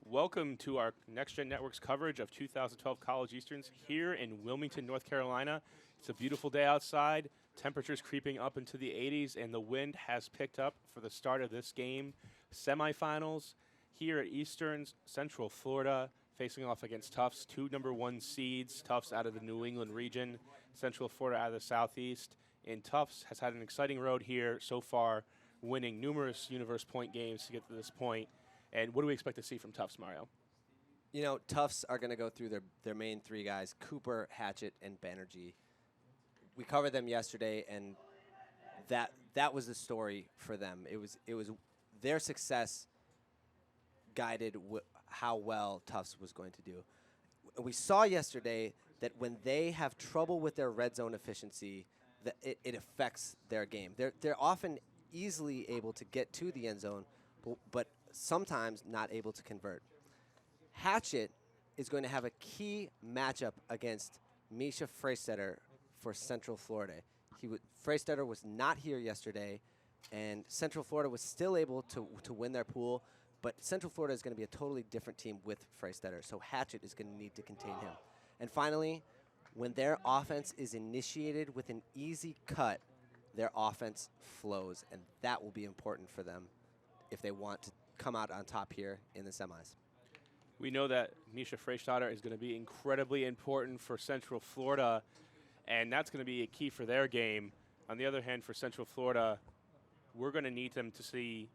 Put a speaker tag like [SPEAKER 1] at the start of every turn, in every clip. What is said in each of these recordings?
[SPEAKER 1] Welcome to our Next Gen Network's coverage of 2012 College Easterns here in Wilmington, North Carolina. It's a beautiful day outside. Temperatures creeping up into the 80s, and the wind has picked up for the start of this game. Semifinals here at Easterns, Central Florida, facing off against Tufts, two #1 seeds. Tufts out of the New England region, Central Florida out of the Southeast. And Tufts has had an exciting road here so far, winning numerous universe point games to get to this point. And what do we expect to see from Tufts, Mario?
[SPEAKER 2] You know, Tufts are going to go through their main three guys, Cooper, Hatchet, and Banerjee. We covered them yesterday, and that was the story for them. It was their success guided how well Tufts was going to do. We saw yesterday that when they have trouble with their red zone efficiency, that it affects their game. They're often easily able to get to the end zone, but sometimes not able to convert. Hatchet is going to have a key matchup against Misha Freistetter for Central Florida. Freistetter was not here yesterday, and Central Florida was still able to win their pool, but Central Florida is going to be a totally different team with Freistetter, so Hatchet is going to need to contain him. And finally, when their offense is initiated with an easy cut, their offense flows, and that will be important for them if they want to come out on top here in the semis.
[SPEAKER 1] We know that Misha Freistetter is going to be incredibly important for Central Florida, and that's going to be a key for their game. On the other hand, for Central Florida, we're going to need them to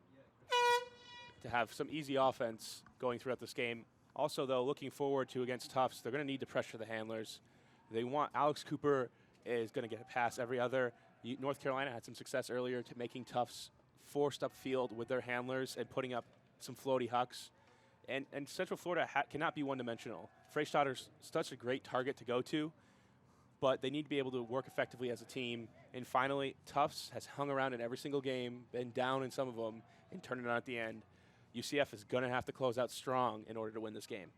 [SPEAKER 1] have some easy offense going throughout this game. Also, though, looking forward to against Tufts, they're going to need to pressure the handlers. They want Alex Cooper is going to get a pass every other. North Carolina had some success earlier to making Tufts forced upfield with their handlers and putting up some floaty hucks. And Central Florida cannot be one-dimensional. Freistatter's such a great target to go to, but they need to be able to work effectively as a team. And finally, Tufts has hung around in every single game, been down in some of them, and turned it on at the end. UCF is going to have to close out strong in order to win this game.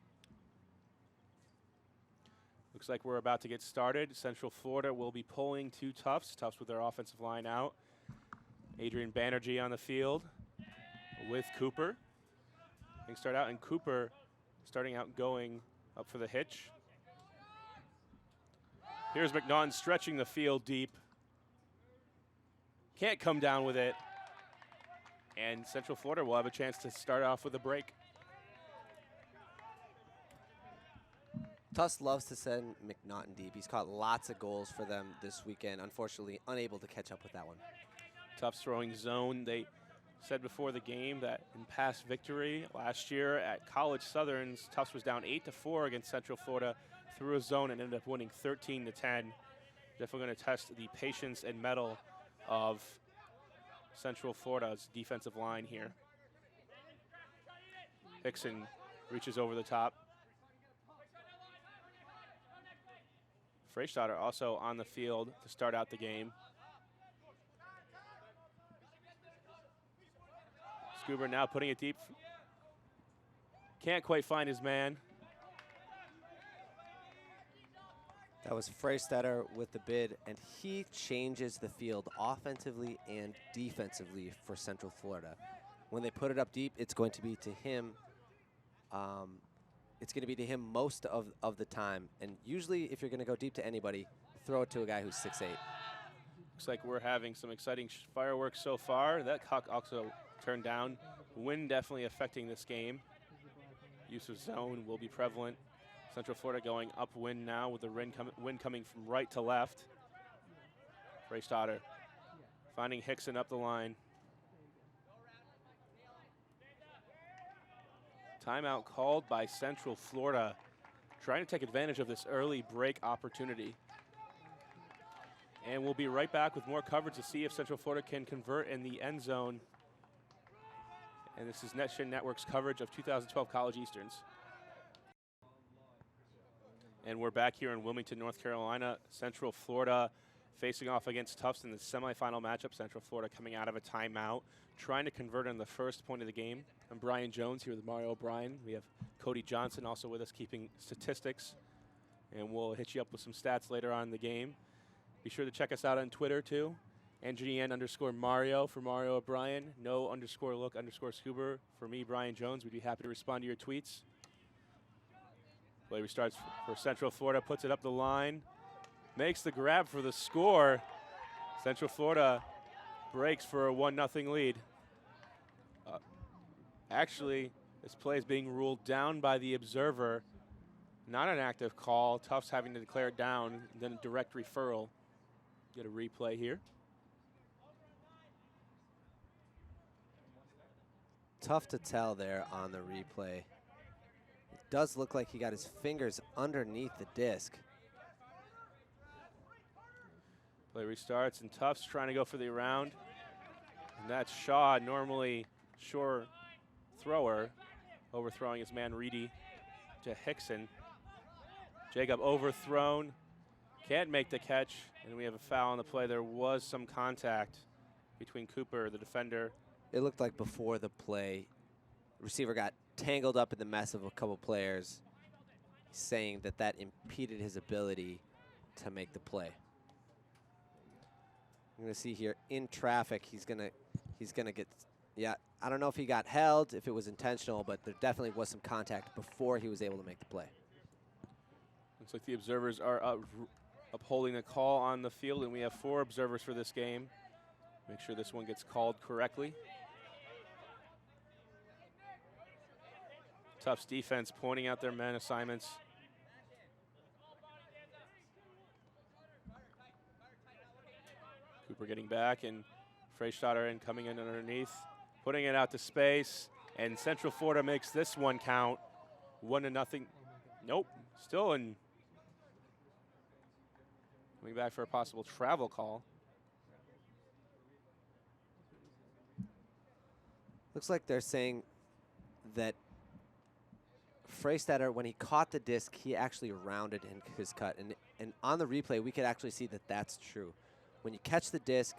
[SPEAKER 1] Looks like we're about to get started. Central Florida will be pulling to Tufts. Tufts with their offensive line out. Adrian Banerjee on the field with Cooper. Things start out, and Cooper starting out going up for the hitch. Here's McNaughton stretching the field deep. Can't come down with it. And Central Florida will have a chance to start off with a break.
[SPEAKER 2] Tufts loves to send McNaughton deep. He's caught lots of goals for them this weekend. Unfortunately, unable to catch up with that one.
[SPEAKER 1] Tufts throwing zone. They said before the game that in past victory last year at College Southerns, Tufts was down 8-4 against Central Florida through a zone and ended up winning 13-10. Definitely going to test the patience and mettle of Central Florida's defensive line here. Hickson reaches over the top. Freistetter also on the field to start out the game. Scuba now putting it deep. Can't quite find his man.
[SPEAKER 2] That was Freistetter with the bid, and he changes the field offensively and defensively for Central Florida. When they put it up deep, it's going to be to him. It's going to be to him most of the time. And usually, if you're going to go deep to anybody, throw it to a guy who's 6'8".
[SPEAKER 1] Looks like we're having some exciting fireworks so far. That cock also turned down. Wind definitely affecting this game. Use of zone will be prevalent. Central Florida going upwind now with the wind coming from right to left. Freistetter finding Hickson up the line. Timeout called by Central Florida, trying to take advantage of this early break opportunity. And we'll be right back with more coverage to see if Central Florida can convert in the end zone. And this is Next Gen Network's coverage of 2012 College Easterns. And we're back here in Wilmington, North Carolina. Central Florida facing off against Tufts in the semifinal matchup. Central Florida coming out of a timeout, trying to convert on the first point of the game. I'm Brian Jones here with Mario O'Brien. We have Cody Johnson also with us keeping statistics. And we'll hit you up with some stats later on in the game. Be sure to check us out on Twitter too. NGN_Mario for Mario O'Brien. No_look_scuba for me, Brian Jones. We'd be happy to respond to your tweets. Play restarts for Central Florida, puts it up the line, makes the grab for the score. Central Florida breaks for a 1-0 lead. Actually, this play is being ruled down by the observer. Not an active call. Tufts having to declare it down, then a direct referral. Get a replay here.
[SPEAKER 2] Tough to tell there on the replay. It does look like he got his fingers underneath the disc.
[SPEAKER 1] Play restarts, and Tufts trying to go for the round. And that's Shaw, normally sure thrower, overthrowing his man Reedy to Hickson. Jacob overthrown, can't make the catch, and we have a foul on the play. There was some contact between Cooper, the defender.
[SPEAKER 2] It looked like before the play, the receiver got tangled up in the mess of a couple players, saying that that impeded his ability to make the play. I'm gonna see here in traffic, he's gonna get, yeah, I don't know if he got held, if it was intentional, but there definitely was some contact before he was able to make the play.
[SPEAKER 1] Looks like the observers are upholding the call on the field, and we have 4 observers for this game. Make sure this one gets called correctly. Tufts defense pointing out their man assignments. Cooper getting back, and Freistatter coming in underneath, putting it out to space, and Central Florida makes this one count. 1-0. Nope, still in. Coming back for a possible travel call.
[SPEAKER 2] Looks like they're saying that Freistatter, when he caught the disc, he actually rounded in his cut. And on the replay, we could actually see that that's true. When you catch the disc,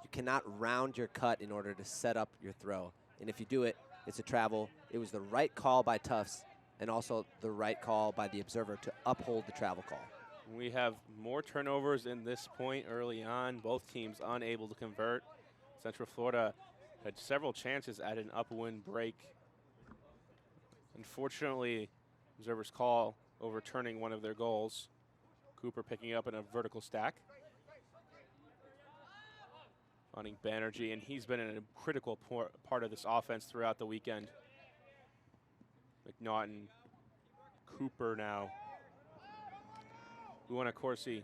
[SPEAKER 2] you cannot round your cut in order to set up your throw. And if you do it, it's a travel. It was the right call by Tufts and also the right call by the observer to uphold the travel call.
[SPEAKER 1] We have more turnovers in this point early on. Both teams unable to convert. Central Florida had several chances at an upwind break. Unfortunately, observers call overturning one of their goals. Cooper picking up in a vertical stack. Finding Banerjee, and he's been a critical part of this offense throughout the weekend. McNaughton, Cooper now. Luana Corsi.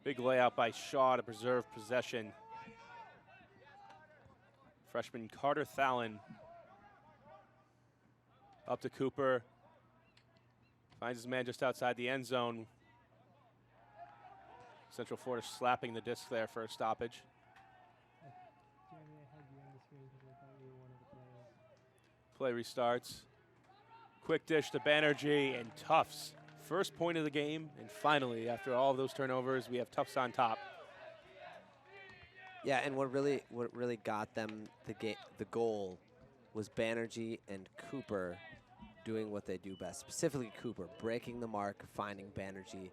[SPEAKER 1] Big layout by Shaw to preserve possession. Freshman Carter Thalen up to Cooper. Finds his man just outside the end zone. Central Florida slapping the disc there for a stoppage. Play restarts. Quick dish to Banerjee, and Tufts. First point of the game, and finally, after all of those turnovers, we have Tufts on top.
[SPEAKER 2] Yeah, and what really got them the goal was Banerjee and Cooper doing what they do best. Specifically Cooper, breaking the mark, finding Banerjee,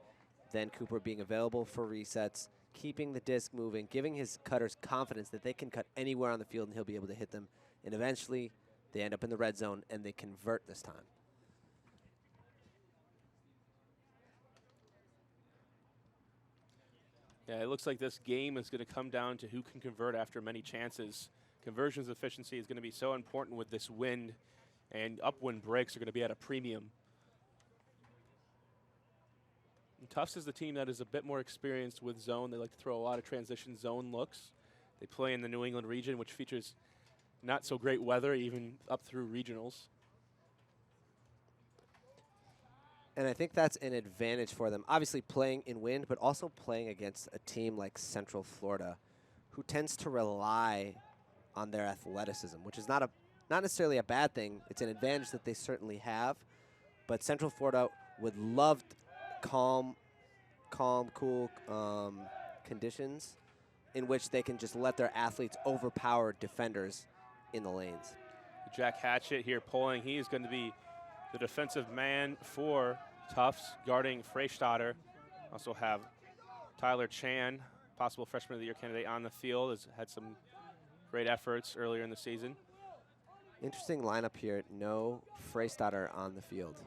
[SPEAKER 2] then Cooper being available for resets, keeping the disc moving, giving his cutters confidence that they can cut anywhere on the field and he'll be able to hit them. And eventually, they end up in the red zone and they convert this time.
[SPEAKER 1] Yeah, it looks like this game is going to come down to who can convert after many chances. Conversions efficiency is going to be so important with this wind, and upwind breaks are going to be at a premium. And Tufts is the team that is a bit more experienced with zone. They like to throw a lot of transition zone looks. They play in the New England region, which features not so great weather, even up through regionals.
[SPEAKER 2] And I think that's an advantage for them. Obviously playing in wind, but also playing against a team like Central Florida, who tends to rely on their athleticism, which is not necessarily a bad thing. It's an advantage that they certainly have. But Central Florida would love calm, cool conditions in which they can just let their athletes overpower defenders in the lanes.
[SPEAKER 1] Jack Hatchett here pulling. He is going to be the defensive man for Tufts, guarding Freistatter. Also have Tyler Chan, possible Freshman of the Year candidate on the field, has had some great efforts earlier in the season.
[SPEAKER 2] Interesting lineup here. No Freistatter on the field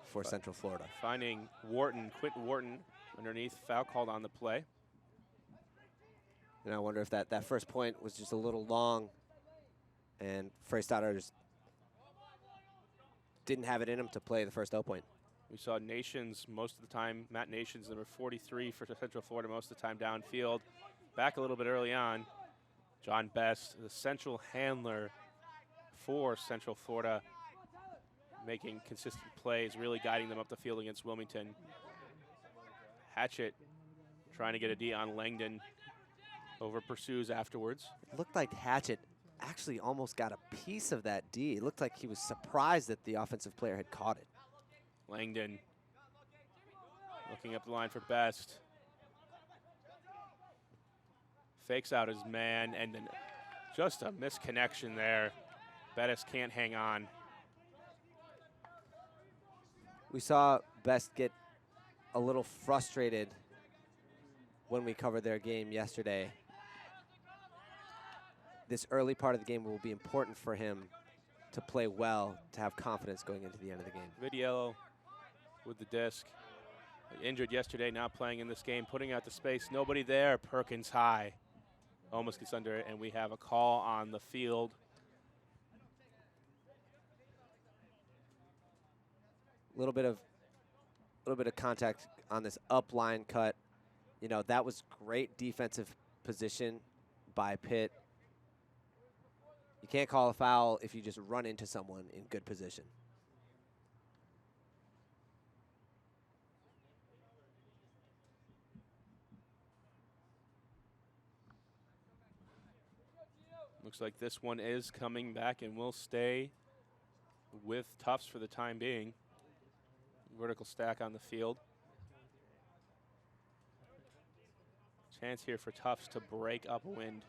[SPEAKER 2] for Central Florida.
[SPEAKER 1] Finding Quentin Wharton underneath, foul called on the play.
[SPEAKER 2] And I wonder if that first point was just a little long and Freistatter just didn't have it in him to play the first 0 point.
[SPEAKER 1] We saw Nations most of the time. Matt Nations, number 43 for Central Florida, most of the time downfield. Back a little bit early on. John Best, the central handler for Central Florida, making consistent plays, really guiding them up the field against Wilmington. Hatchett trying to get a D on Langdon. Over pursues afterwards.
[SPEAKER 2] It looked like Hatchett actually almost got a piece of that D. It looked like he was surprised that the offensive player had caught it.
[SPEAKER 1] Langdon looking up the line for Best. Fakes out his man, and then just a misconnection there. Bettis can't hang on.
[SPEAKER 2] We saw Best get a little frustrated when we covered their game yesterday. This early part of the game will be important for him to play well, to have confidence going into the end of the game.
[SPEAKER 1] Vidiello with the disc. Injured yesterday, now playing in this game, putting out the space. Nobody there. Perkins high. Almost gets under it, and we have a call on the field.
[SPEAKER 2] A little bit of contact on this up line cut. You know, that was great defensive position by Pitt. You can't call a foul if you just run into someone in good position.
[SPEAKER 1] Looks like this one is coming back and will stay with Tufts for the time being. Vertical stack on the field. Chance here for Tufts to break upwind.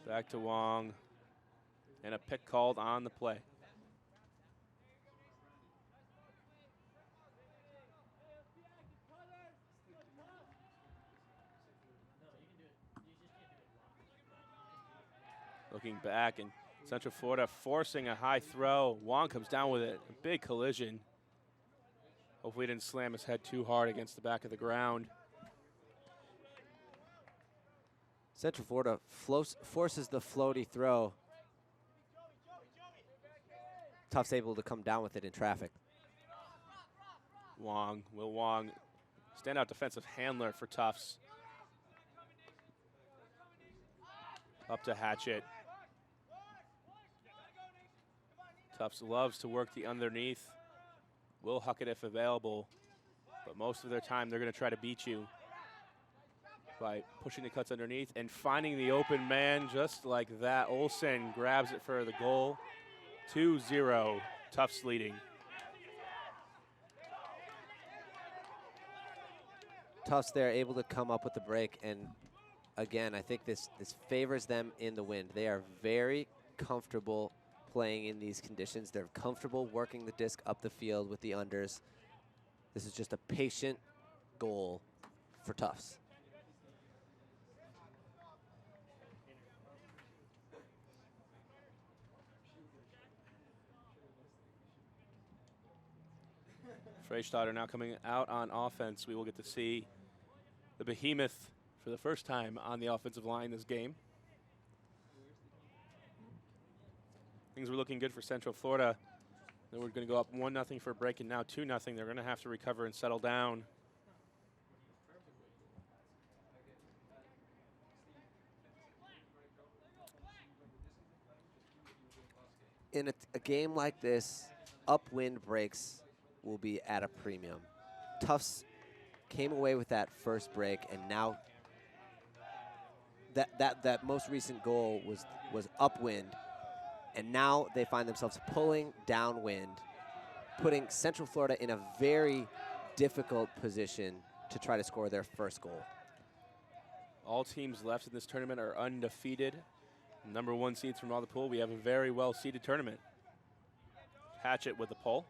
[SPEAKER 1] Back to Wong, and a pick called on the play. Looking back, and Central Florida forcing a high throw. Wong comes down with it, a big collision. Hopefully he didn't slam his head too hard against the back of the ground.
[SPEAKER 2] Central Florida forces the floaty throw. Tufts able to come down with it in traffic.
[SPEAKER 1] Will Wong, standout defensive handler for Tufts. Up to Hatchett. Tufts loves to work the underneath. Will huck it if available, but most of their time they're going to try to beat you by pushing the cuts underneath and finding the open man just like that. Olsen grabs it for the goal. 2-0, Tufts leading.
[SPEAKER 2] Tufts there able to come up with the break, and again, I think this favors them in the wind. They are very comfortable playing in these conditions. They're comfortable working the disc up the field with the unders. This is just a patient goal for Tufts.
[SPEAKER 1] Freistatter now coming out on offense. We will get to see the behemoth for the first time on the offensive line this game. Things were looking good for Central Florida. They were going to go up 1-0 for a break, and now 2-0. They're going to have to recover and settle down.
[SPEAKER 2] In a game like this, upwind breaks will be at a premium. Tufts came away with that first break, and now that most recent goal was upwind, and now they find themselves pulling downwind, putting Central Florida in a very difficult position to try to score their first goal.
[SPEAKER 1] All teams left in this tournament are undefeated. Number 1 seeds from all the pool. We have a very well-seeded tournament. Hatchet with the pull.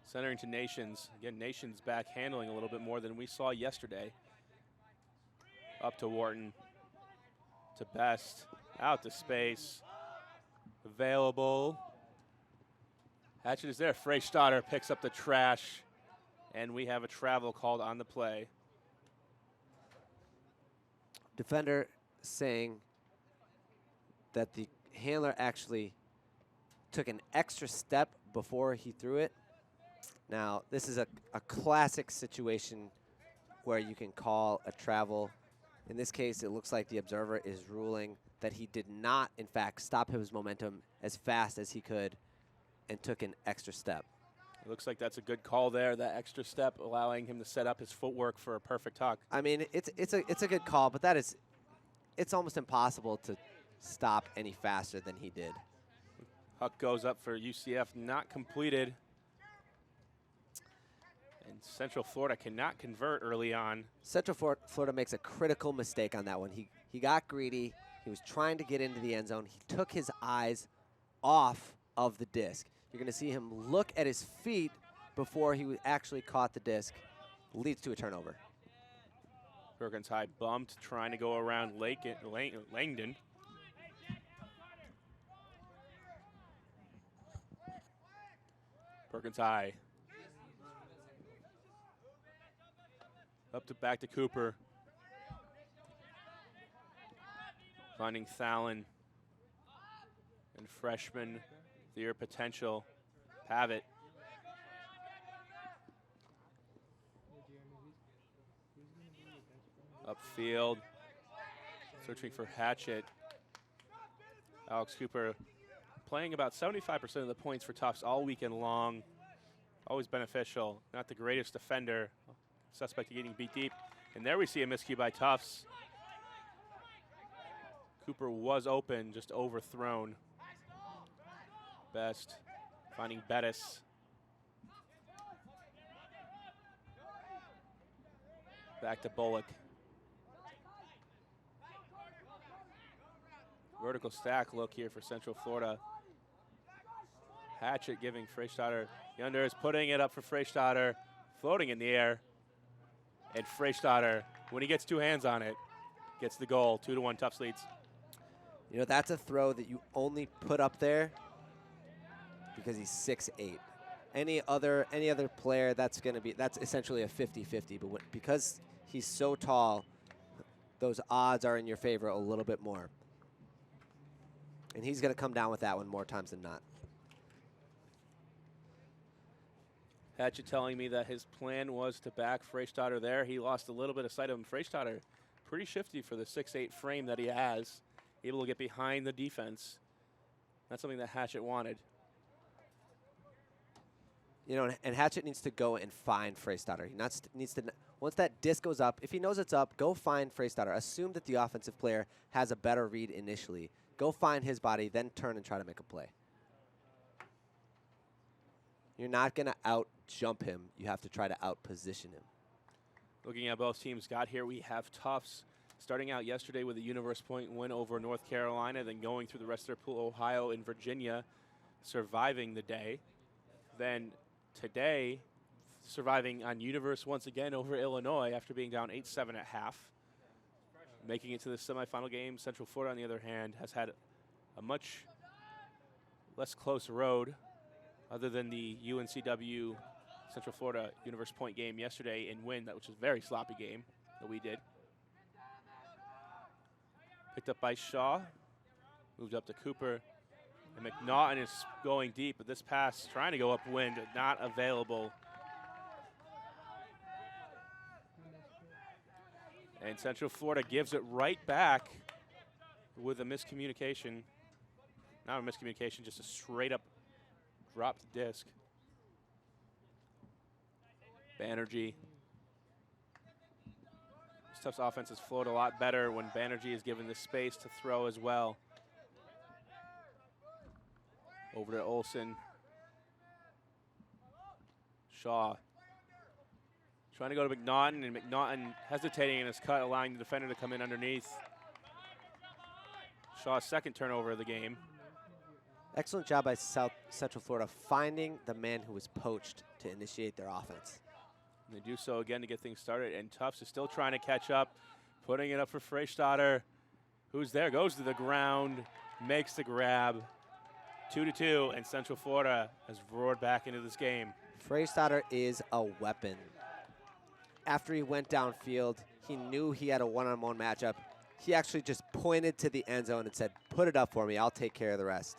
[SPEAKER 1] Centering to Nations. Again, Nations back handling a little bit more than we saw yesterday. Up to Wharton. To Best. Out to space. Available. Hatchet is there. Freistatter picks up the trash. And we have a travel called on the play.
[SPEAKER 2] Defender saying that the handler actually took an extra step before he threw it. Now, this is a classic situation where you can call a travel. In this case, it looks like the observer is ruling that he did not, in fact, stop his momentum as fast as he could and took an extra step.
[SPEAKER 1] It looks like that's a good call there, that extra step allowing him to set up his footwork for a perfect huck.
[SPEAKER 2] I mean, it's a good call, but it's almost impossible to stop any faster than he did.
[SPEAKER 1] Huck goes up for UCF, not completed. And Central Florida cannot convert early on.
[SPEAKER 2] Central Florida makes a critical mistake on that one. He got greedy. He was trying to get into the end zone. He took his eyes off of the disc. You're going to see him look at his feet before he actually caught the disc. Leads to a turnover.
[SPEAKER 1] Perkins High bumped, trying to go around Langdon. Perkins High. Back to Cooper. Finding Thalen. And freshman, their potential, Pavitt. Upfield, searching for Hatchet. Alex Cooper playing about 75% of the points for Tufts all weekend long. Always beneficial. Not the greatest defender. Suspect getting beat deep. And there we see a miscue by Tufts. Cooper was open, just overthrown. Best finding Bettis. Back to Bullock. Vertical stack look here for Central Florida. Hatchet giving Freistatter. Yunder is putting it up for Freistatter. Floating in the air. And Freistatter, when he gets 2 hands on it, gets the goal. 2-1 Tufts leads.
[SPEAKER 2] You know, that's a throw that you only put up there because he's 6'8". Any other player, that's essentially a 50-50. But because he's so tall, those odds are in your favor a little bit more. And he's going to come down with that one more times than not.
[SPEAKER 1] Hatchet telling me that his plan was to back Freistatter there. He lost a little bit of sight of him. Freistatter, pretty shifty for the 6'8" frame that he has. Able to get behind the defense. That's something that Hatchet wanted.
[SPEAKER 2] You know, and Hatchet needs to go and find Freistatter. He needs to, once that disc goes up, if he knows it's up, go find Freistatter. Assume that the offensive player has a better read initially. Go find his body, then turn and try to make a play. You're not going to out-jump him. You have to try to out-position him.
[SPEAKER 1] Looking at both teams got here, we have Tufts starting out yesterday with a Universe Point win over North Carolina, then going through the rest of their pool, Ohio and Virginia, surviving the day. Then today, surviving on Universe once again over Illinois after being down 8-7 at half. Making it to the semifinal game. Central Florida, on the other hand, has had a much less close road other than the UNCW Central Florida Universe Point game yesterday in win, which was a very sloppy game that we did. Picked up by Shaw, moved up to Cooper, and McNaughton is going deep, but this pass trying to go upwind, not available. And Central Florida gives it right back with a miscommunication. Not a miscommunication, just a straight up dropped disc. Banerjee. Tufts offense has flowed a lot better when Banerjee is given the space to throw as well. Over to Olsen. Shaw. Trying to go to McNaughton, and McNaughton hesitating in his cut, allowing the defender to come in underneath. Shaw's second turnover of the game.
[SPEAKER 2] Excellent job by Central Florida finding the man who was poached to initiate their offense.
[SPEAKER 1] And they do so again to get things started, and Tufts is still trying to catch up, putting it up for Freistatter, who's there, goes to the ground, makes the grab. 2-2, and Central Florida has roared back into this game.
[SPEAKER 2] Freistatter is a weapon. After he went downfield, he knew he had a one-on-one matchup. He actually just pointed to the end zone and said, "Put it up for me, I'll take care of the rest."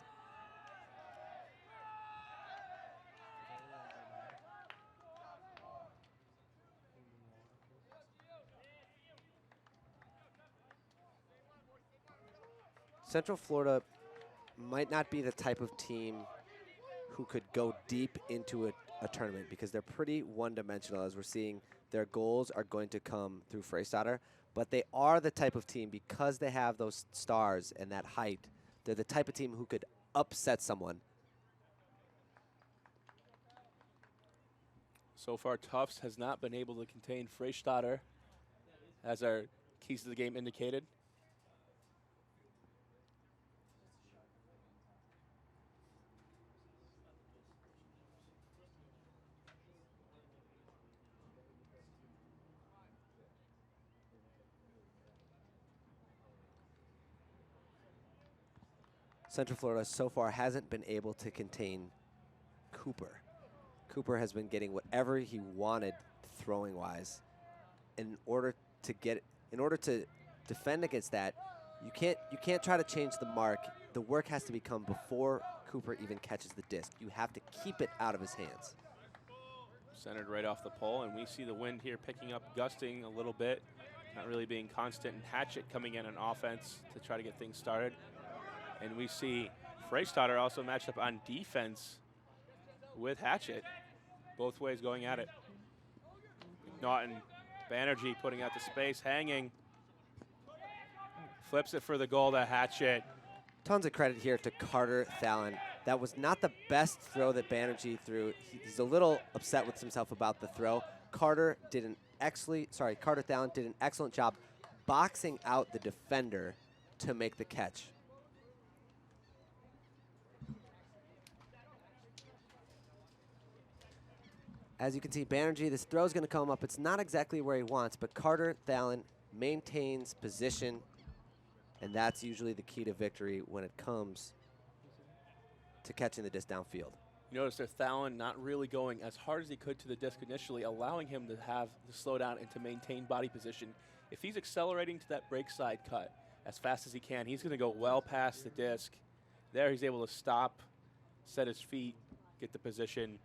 [SPEAKER 2] Central Florida might not be the type of team who could go deep into a tournament because they're pretty one-dimensional, as we're seeing their goals are going to come through Freistatter, but they are the type of team, because they have those stars and that height, they're the type of team who could upset someone.
[SPEAKER 1] So far, Tufts has not been able to contain Freistatter, as our keys to the game indicated.
[SPEAKER 2] Central Florida so far hasn't been able to contain Cooper. Cooper has been getting whatever he wanted throwing wise. In order to defend against that, you can't try to change the mark. The work has to become before Cooper even catches the disc. You have to keep it out of his hands.
[SPEAKER 1] Centered right off the pole, and we see the wind here picking up, gusting a little bit, not really being constant, and Hatchet coming in on offense to try to get things started. And we see Freistatter also matched up on defense with Hatchet. Both ways going at it. McNaughton, Banerjee putting out the space, hanging. Flips it for the goal to Hatchet.
[SPEAKER 2] Tons of credit here to Carter Thalen. That was not the best throw that Banerjee threw. He's a little upset with himself about the throw. Carter Thalen did an excellent job boxing out the defender to make the catch. As you can see, Banerjee, this throw is going to come up. It's not exactly where he wants, but Carter Thalen maintains position, and that's usually the key to victory when it comes to catching the disc downfield.
[SPEAKER 1] You notice there Thalen not really going as hard as he could to the disc initially, allowing him to have the slow down and to maintain body position. If he's accelerating to that break side cut as fast as he can, he's going to go well past the disc. There he's able to stop, set his feet, get the position.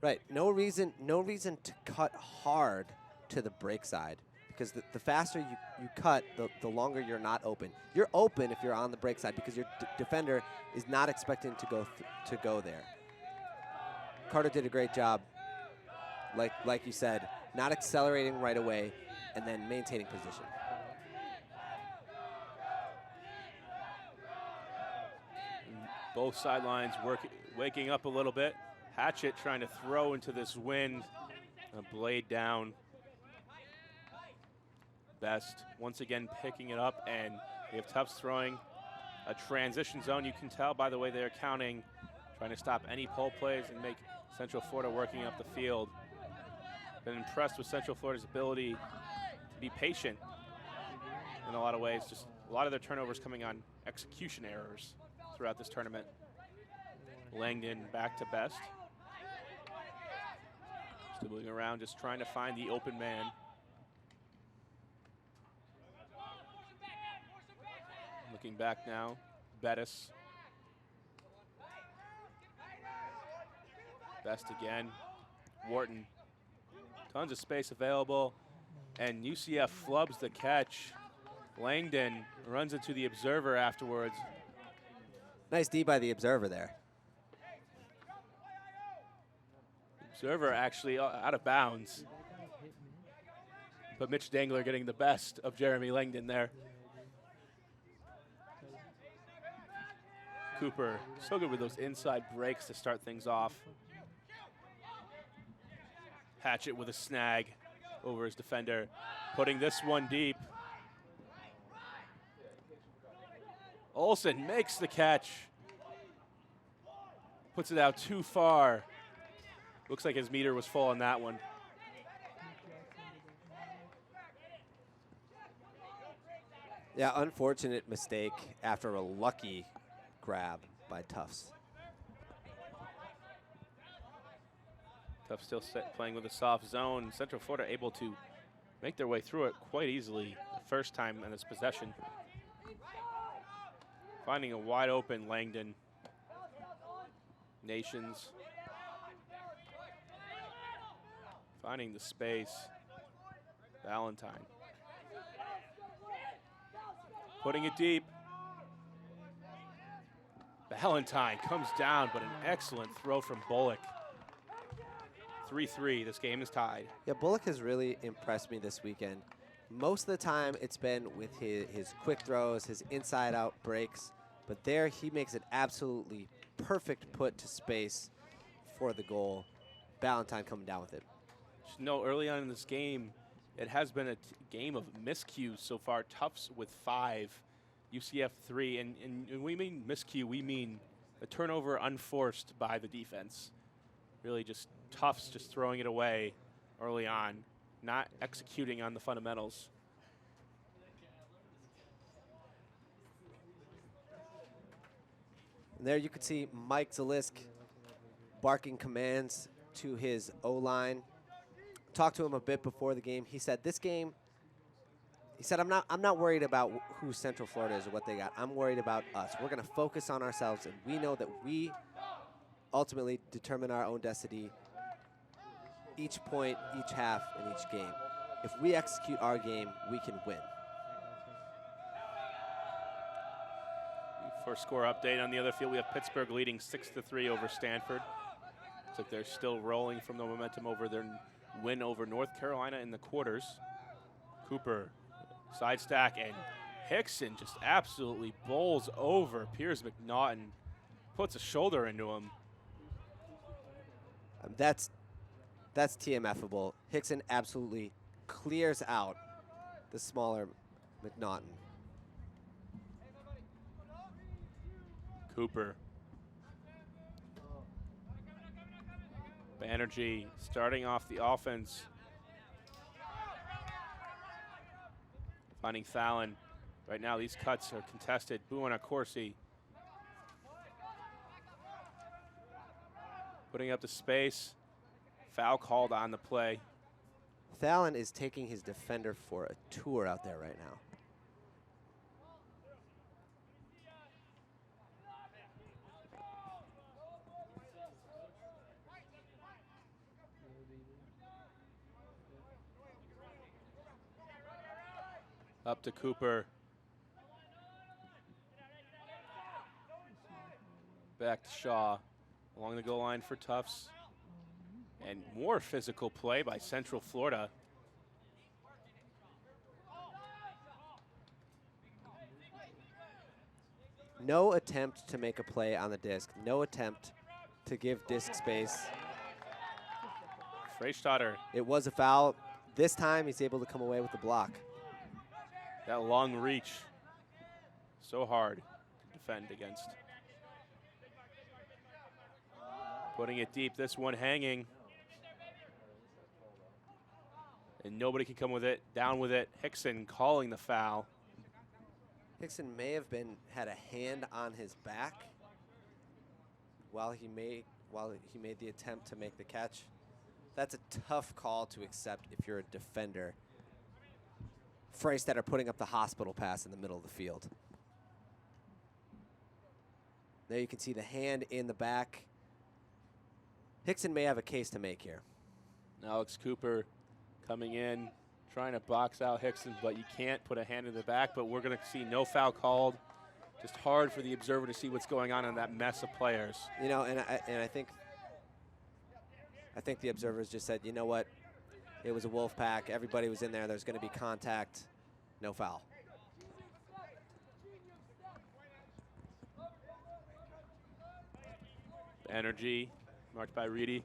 [SPEAKER 2] Right, no reason to cut hard to the break side, because the faster you cut, the longer you're not open. You're open if you're on the break side because your defender is not expecting to go there. Carter did a great job, like you said, not accelerating right away and then maintaining position.
[SPEAKER 1] Both sidelines waking up a little bit. Hatchet trying to throw into this wind. A blade down. Best once again picking it up, and we have Tufts throwing a transition zone. You can tell by the way they're counting, trying to stop any pull plays and make Central Florida working up the field. Been impressed with Central Florida's ability to be patient in a lot of ways. Just a lot of their turnovers coming on execution errors throughout this tournament. Langdon back to Best. Still moving around, just trying to find the open man. Looking back now, Bettis. Best again. Wharton. Tons of space available, and UCF flubs the catch. Langdon runs into the observer afterwards.
[SPEAKER 2] Nice D by the observer there.
[SPEAKER 1] Observer actually out of bounds. But Mitch Dangler getting the best of Jeremy Langdon there. Cooper, so good with those inside breaks to start things off. Hatchet with a snag over his defender, putting this one deep. Olsen makes the catch. Puts it out too far. Looks like his meter was full on that one.
[SPEAKER 2] Yeah, unfortunate mistake after a lucky grab by Tufts.
[SPEAKER 1] Tufts still playing with a soft zone. Central Florida able to make their way through it quite easily the first time in this possession. Finding a wide open Langdon. Nations. Finding the space. Valentine. Putting it deep. Valentine comes down, but an excellent throw from Bullock. 3-3, this game is tied.
[SPEAKER 2] Yeah, Bullock has really impressed me this weekend. Most of the time it's been with his quick throws, his inside-out breaks, but there he makes an absolutely perfect put to space for the goal. Valentine coming down with it.
[SPEAKER 1] Just know early on in this game, it has been a game of miscues so far. Tufts with 5, UCF 3, and when we mean miscue, we mean a turnover unforced by the defense. Really just Tufts just throwing it away early on, not executing on the fundamentals.
[SPEAKER 2] And there you could see Mike Zalisk barking commands to his O-line. Talked to him a bit before the game. He said this game, he said, I'm not worried about who Central Florida is or what they got. I'm worried about us. We're going to focus on ourselves, and we know that we ultimately determine our own destiny each point, each half, and each game. If we execute our game, we can win.
[SPEAKER 1] For score update on the other field, we have Pittsburgh leading 6-3 over Stanford. Looks like they're still rolling from the momentum over their win over North Carolina in the quarters. Cooper, side stack, and Hickson just absolutely bowls over Piers McNaughton. Puts a shoulder into him.
[SPEAKER 2] That's TMF-able. Hickson absolutely clears out the smaller McNaughton.
[SPEAKER 1] Cooper. Banerjee starting off the offense. Finding Fallon. Right now these cuts are contested. Buonacorsi. Putting up the space. Foul called on the play.
[SPEAKER 2] Fallon is taking his defender for a tour out there right now.
[SPEAKER 1] Up to Cooper. Back to Shaw. Along the goal line for Tufts. And more physical play by Central Florida.
[SPEAKER 2] No attempt to make a play on the disc. No attempt to give disc space.
[SPEAKER 1] Freistatter.
[SPEAKER 2] It was a foul. This time he's able to come away with the block.
[SPEAKER 1] That long reach. So hard to defend against. Putting it deep, this one hanging. And nobody can come with it, down with it. Hickson calling the foul.
[SPEAKER 2] Hickson may have had a hand on his back while he made the attempt to make the catch. That's a tough call to accept if you're a defender. Freistatter putting up the hospital pass in the middle of the field. There you can see the hand in the back. Hickson may have a case to make here.
[SPEAKER 1] Alex Cooper coming in, trying to box out Hickson, but you can't put a hand in the back, but we're going to see no foul called. Just hard for the observer to see what's going on in that mess of players.
[SPEAKER 2] You know, and I think the observers just said, you know what? It was a wolf pack. Everybody was in there. There's going to be contact. No foul.
[SPEAKER 1] Energy marked by Reedy.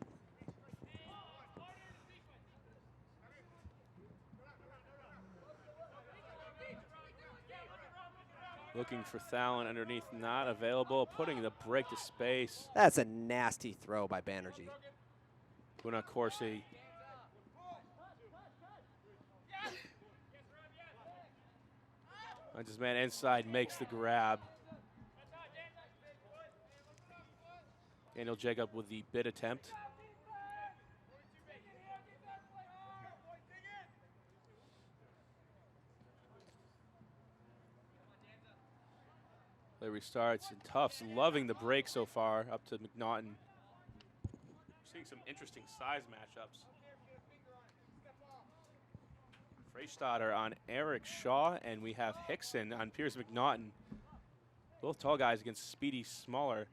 [SPEAKER 1] Looking for Thalen underneath, not available. Putting the break to space.
[SPEAKER 2] That's a nasty throw by Banerjee.
[SPEAKER 1] Buna Corsi. His man inside makes the grab. Daniel Jacob with the bid attempt. Play restarts, and Tufts loving the break so far, up to McNaughton. Seeing some interesting size matchups. Freystadter on Eric Shaw, and we have Hickson on Pierce McNaughton. Both tall guys against speedy, smaller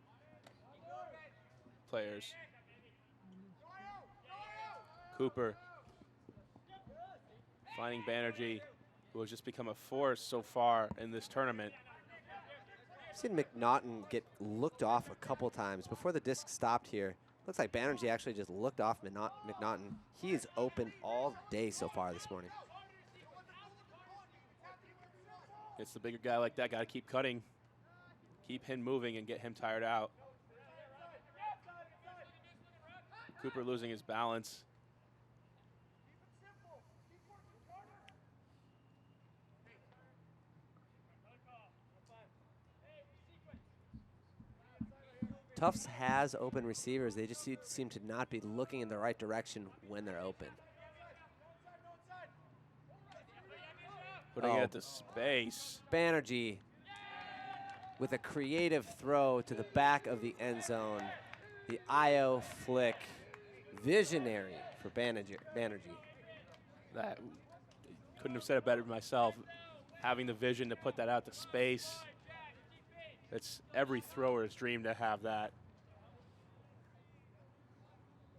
[SPEAKER 1] players. Cooper finding Banerjee, who has just become a force so far in this tournament.
[SPEAKER 2] I've seen McNaughton get looked off a couple times before the disc stopped here. Looks like Banerjee actually just looked off McNaughton. He is open all day so far this morning.
[SPEAKER 1] It's the bigger guy like that, got to keep cutting, keep him moving and get him tired out. Cooper losing his balance.
[SPEAKER 2] Tufts has open receivers. They just seem to not be looking in the right direction when they're open.
[SPEAKER 1] Putting it at the space.
[SPEAKER 2] Banerjee with a creative throw to the back of the end zone. The IO flick. Visionary for Banerjee.
[SPEAKER 1] That couldn't have said it better myself. Having the vision to put that out to space. It's every thrower's dream to have that.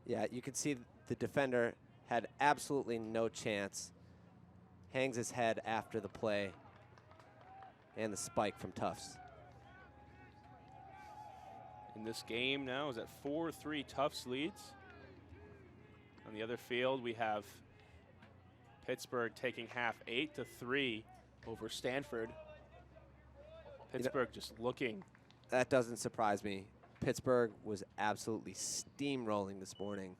[SPEAKER 2] Yeah, you can see the defender had absolutely no chance. Hangs his head after the play. And the spike from Tufts.
[SPEAKER 1] In this game now is at 4-3 Tufts leads. On the other field, we have Pittsburgh taking half 8-3 over Stanford. Pittsburgh just looking.
[SPEAKER 2] That doesn't surprise me. Pittsburgh was absolutely steamrolling this morning,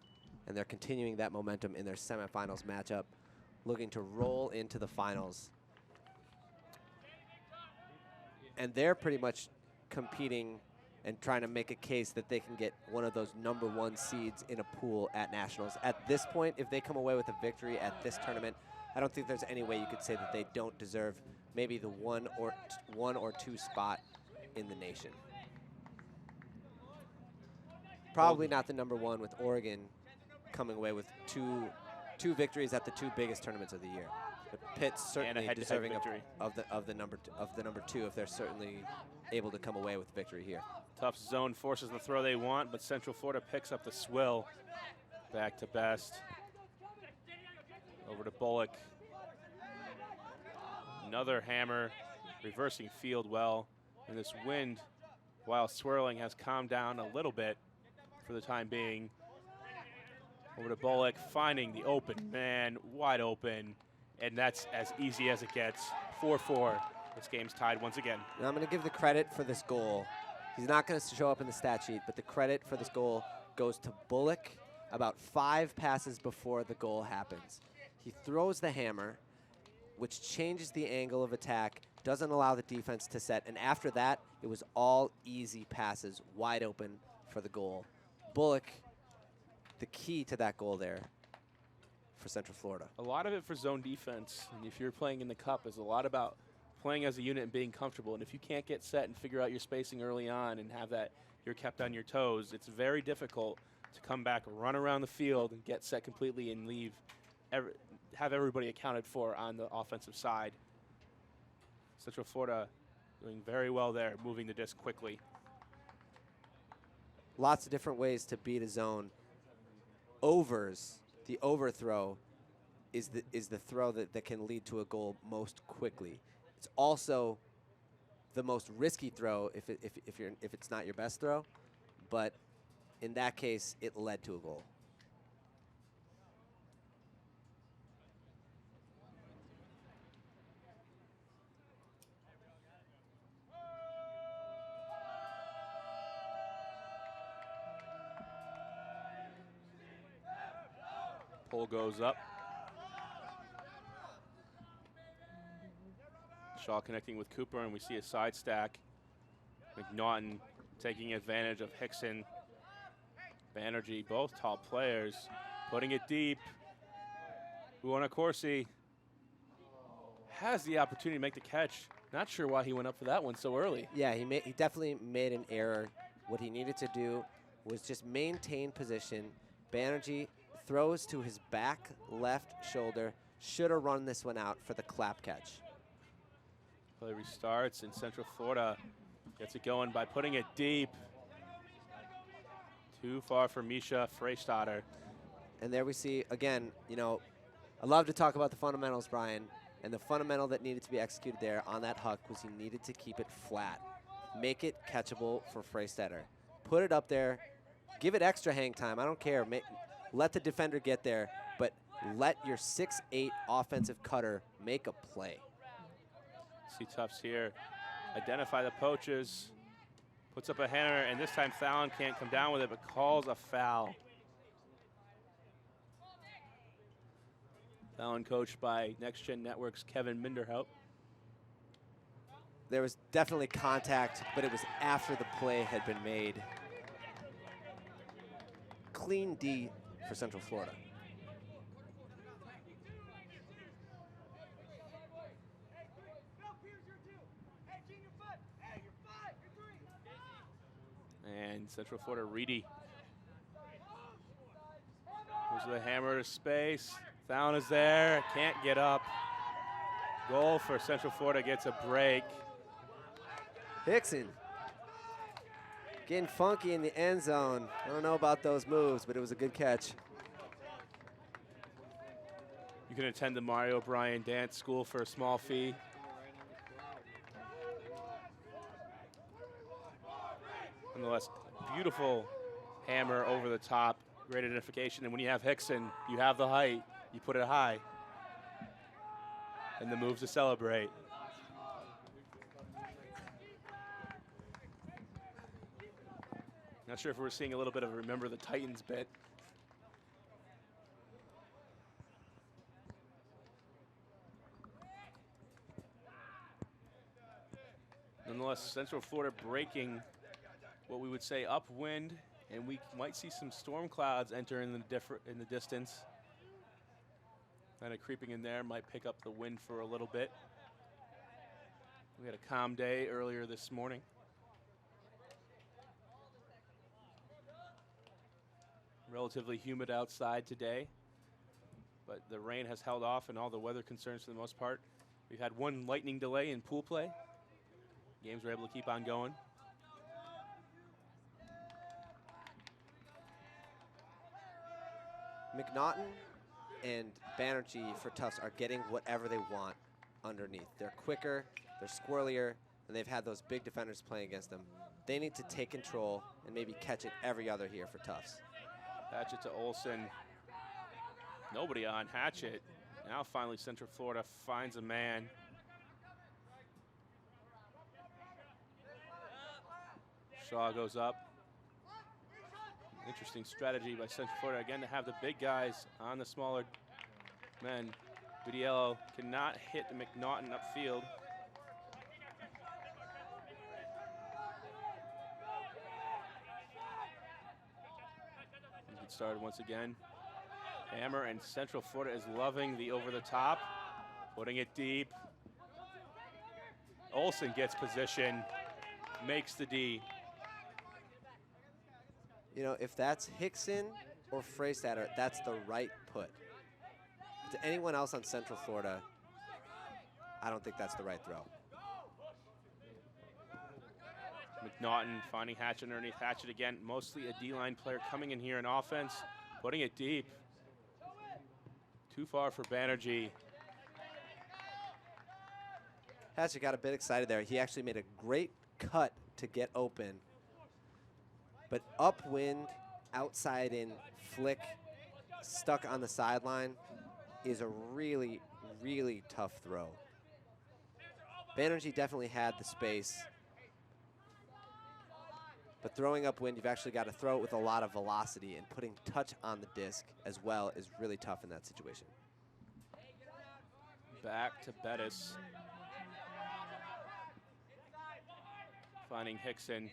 [SPEAKER 2] and they're continuing that momentum in their semifinals matchup, looking to roll into the finals. And they're pretty much competing and trying to make a case that they can get one of those #1 seeds in a pool at Nationals. At this point, if they come away with a victory at this tournament, I don't think there's any way you could say that they don't deserve maybe the one or two spot in the nation. Probably not the #1 with Oregon coming away with two victories at the two biggest tournaments of the year. But Pitt's certainly deserving of the number two if they're certainly able to come away with victory here.
[SPEAKER 1] Tough zone forces the throw they want, but Central Florida picks up the swill. Back to Best. Over to Bullock. Another hammer, reversing field well. And this wind, while swirling, has calmed down a little bit for the time being. Over to Bullock, finding the open man, wide open. And that's as easy as it gets. 4-4. This game's tied once again.
[SPEAKER 2] Now I'm going to give the credit for this goal. He's not going to show up in the stat sheet, but the credit for this goal goes to Bullock about 5 passes before the goal happens. He throws the hammer, which changes the angle of attack, doesn't allow the defense to set, and after that, it was all easy passes, wide open for the goal. Bullock, the key to that goal there for Central Florida.
[SPEAKER 1] A lot of it for zone defense, and if you're playing in the Cup, is a lot about playing as a unit and being comfortable. And if you can't get set and figure out your spacing early on and have that you're kept on your toes, it's very difficult to come back, run around the field, and get set completely and have everybody accounted for on the offensive side. Central Florida doing very well there, moving the disc quickly.
[SPEAKER 2] Lots of different ways to beat a zone. Overs, the overthrow is the throw that can lead to a goal most quickly. It's also the most risky throw if it's not your best throw, but in that case, it led to a goal.
[SPEAKER 1] Pull goes up. Shaw connecting with Cooper, and we see a side stack. McNaughton taking advantage of Hickson. Banerjee, both top players, putting it deep. Corsi has the opportunity to make the catch. Not sure why he went up for that one so early.
[SPEAKER 2] Yeah, he definitely made an error. What he needed to do was just maintain position. Banerjee throws to his back left shoulder. Should have run this one out for the clap catch.
[SPEAKER 1] Play restarts, and Central Florida gets it going by putting it deep. Too far for Misha Freistadter.
[SPEAKER 2] And there we see, again, you know, I love to talk about the fundamentals, Brian. And the fundamental that needed to be executed there on that huck was he needed to keep it flat. Make it catchable for Freistadter. Put it up there. Give it extra hang time. I don't care. Let the defender get there. But let your 6'8" offensive cutter make a play.
[SPEAKER 1] See Tufts here. Identify the poaches. Puts up a hammer, and this time Fallon can't come down with it, but calls a foul. Fallon coached by Next Gen Network's Kevin Minderhout.
[SPEAKER 2] There was definitely contact, but it was after the play had been made. Clean D for Central Florida.
[SPEAKER 1] And Central Florida, Reedy. Goes to the hammer to space. Fallon is there, can't get up. Goal for Central Florida, gets a break.
[SPEAKER 2] Hickson getting funky in the end zone. I don't know about those moves, but it was a good catch.
[SPEAKER 1] You can attend the Mario O'Brien Dance School for a small fee. Nonetheless, beautiful hammer over the top, great identification. And when you have Hickson, you have the height, you put it high. And the moves to celebrate. Not sure if we're seeing a little bit of a Remember the Titans bit. Nonetheless, Central Florida breaking what we would say upwind, and we might see some storm clouds enter in the distance. Kind of creeping in there, might pick up the wind for a little bit. We had a calm day earlier this morning. Relatively humid outside today, but the rain has held off and all the weather concerns for the most part. We've had one lightning delay in pool play. Games were able to keep on going.
[SPEAKER 2] McNaughton and Banerjee for Tufts are getting whatever they want underneath. They're quicker, they're squirrelier, and they've had those big defenders playing against them. They need to take control and maybe catch it every other here for Tufts.
[SPEAKER 1] Hatchet to Olsen. Nobody on Hatchet. Now finally Central Florida finds a man. Shaw goes up. Interesting strategy by Central Florida again to have the big guys on the smaller men. Vidiello cannot hit McNaughton upfield. Get started once again. Hammer, and Central Florida is loving the over the top, putting it deep. Olsen gets position, makes the D.
[SPEAKER 2] You know, if that's Hickson or Freistadter, that's the right put. To anyone else on Central Florida, I don't think that's the right throw.
[SPEAKER 1] McNaughton finding Hatchet underneath. Hatchet again, mostly a D-line player coming in here in offense, putting it deep. Too far for Banerjee.
[SPEAKER 2] Hatchet got a bit excited there. He actually made a great cut to get open. But upwind, outside in, flick, stuck on the sideline is a really, really tough throw. Banerjee definitely had the space. But throwing upwind, you've actually got to throw it with a lot of velocity, and putting touch on the disc as well is really tough in that situation.
[SPEAKER 1] Back to Bettis. Finding Hickson.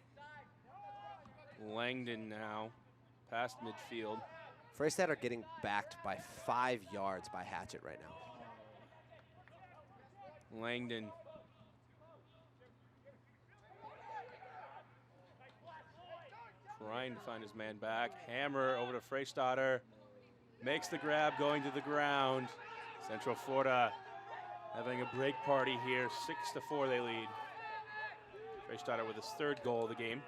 [SPEAKER 1] Langdon now, past midfield.
[SPEAKER 2] Freystad are getting backed by 5 yards by Hatchet right now.
[SPEAKER 1] Langdon. Trying to find his man back. Hammer over to Freystadter. Makes the grab, going to the ground. Central Florida having a break party here. 6-4 they lead. Freystadter with his 3rd goal of the game.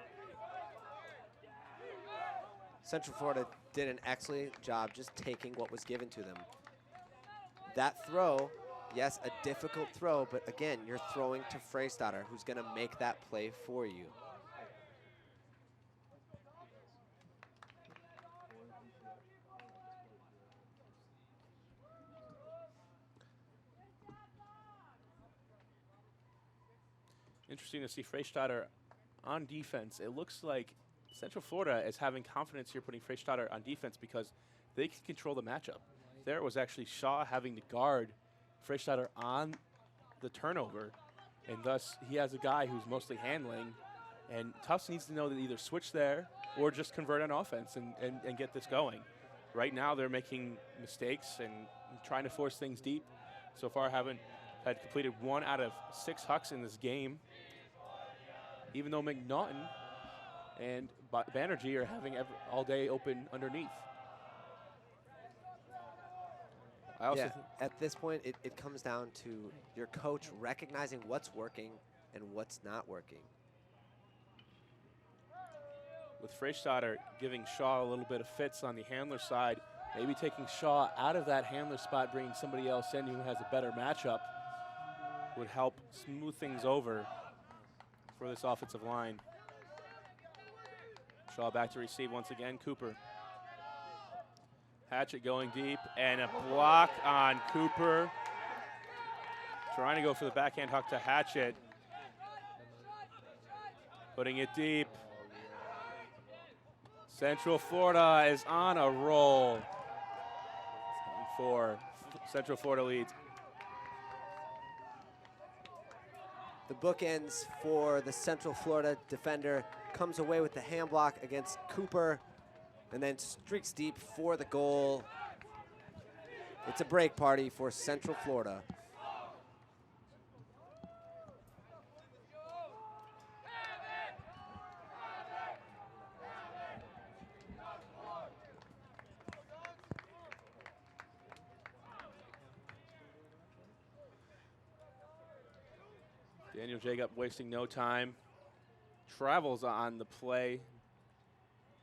[SPEAKER 2] Central Florida did an excellent job just taking what was given to them. That throw, yes, a difficult throw, but again, you're throwing to Freystadter, who's going to make that play for you.
[SPEAKER 1] Interesting to see Freystadter on defense. It looks like Central Florida is having confidence here putting Freystadter on defense because they can control the matchup. There was actually Shaw having to guard Freystadter on the turnover, and thus he has a guy who's mostly handling, and Tufts needs to know that either switch there or just convert on offense and get this going. Right now they're making mistakes and trying to force things deep. So far haven't had completed 1 out of 6 hucks in this game, even though McNaughton and Banerjee are having all day open underneath. I also
[SPEAKER 2] at this point, it comes down to your coach recognizing what's working and what's not working.
[SPEAKER 1] With Freystadter giving Shaw a little bit of fits on the handler side, maybe taking Shaw out of that handler spot, bringing somebody else in who has a better matchup would help smooth things over for this offensive line. Shaw back to receive once again. Cooper. Hatchet going deep, and a block on Cooper. Trying to go for the backhand huck to Hatchet. Putting it deep. Central Florida is on a roll. 7-4. Central Florida leads.
[SPEAKER 2] The bookends for the Central Florida defender comes away with the hand block against Cooper and then streaks deep for the goal. It's a break party for Central Florida.
[SPEAKER 1] Daniel Jacob wasting no time. Travels on the play,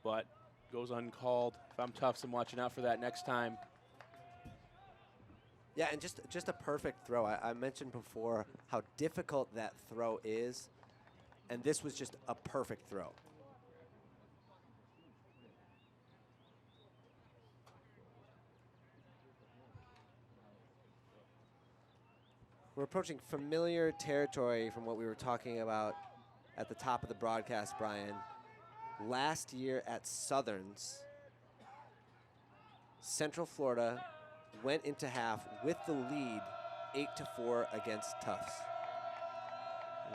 [SPEAKER 1] but goes uncalled. If I'm Tufts, I'm watching out for that next time.
[SPEAKER 2] Yeah, and just a perfect throw. I mentioned before how difficult that throw is, and this was just a perfect throw. We're approaching familiar territory from what we were talking about at the top of the broadcast, Brian. Last year at Southerns, Central Florida went into half with the lead 8-4 against Tufts.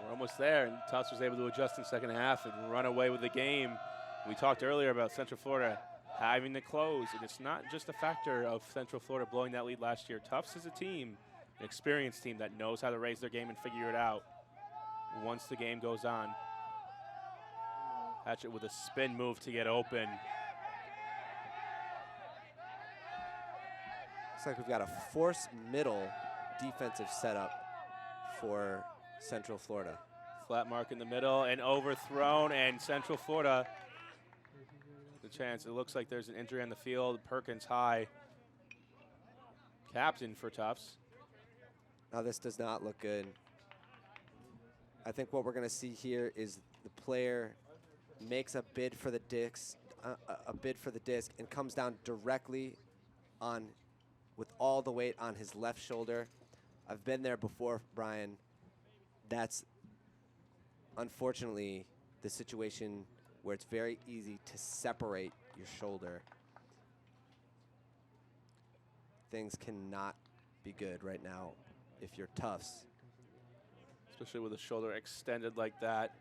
[SPEAKER 1] We're almost there, and Tufts was able to adjust in the second half and run away with the game. We talked earlier about Central Florida having to close, and it's not just a factor of Central Florida blowing that lead last year. Tufts is a team, an experienced team that knows how to raise their game and figure it out once the game goes on. Hatchet with a spin move to get open.
[SPEAKER 2] Looks like we've got a force middle defensive setup for Central Florida.
[SPEAKER 1] Flat mark in the middle and overthrown, and Central Florida, the chance. It looks like there's an injury on the field. Perkins high. Captain for Tufts.
[SPEAKER 2] Now this does not look good. I think what we're going to see here is the player makes a bid for the disc, and comes down directly on, with all the weight on his left shoulder. I've been there before, Brian. That's unfortunately the situation where it's very easy to separate your shoulder. Things cannot be good right now if you're Tufts.
[SPEAKER 1] Especially with the shoulder extended like that.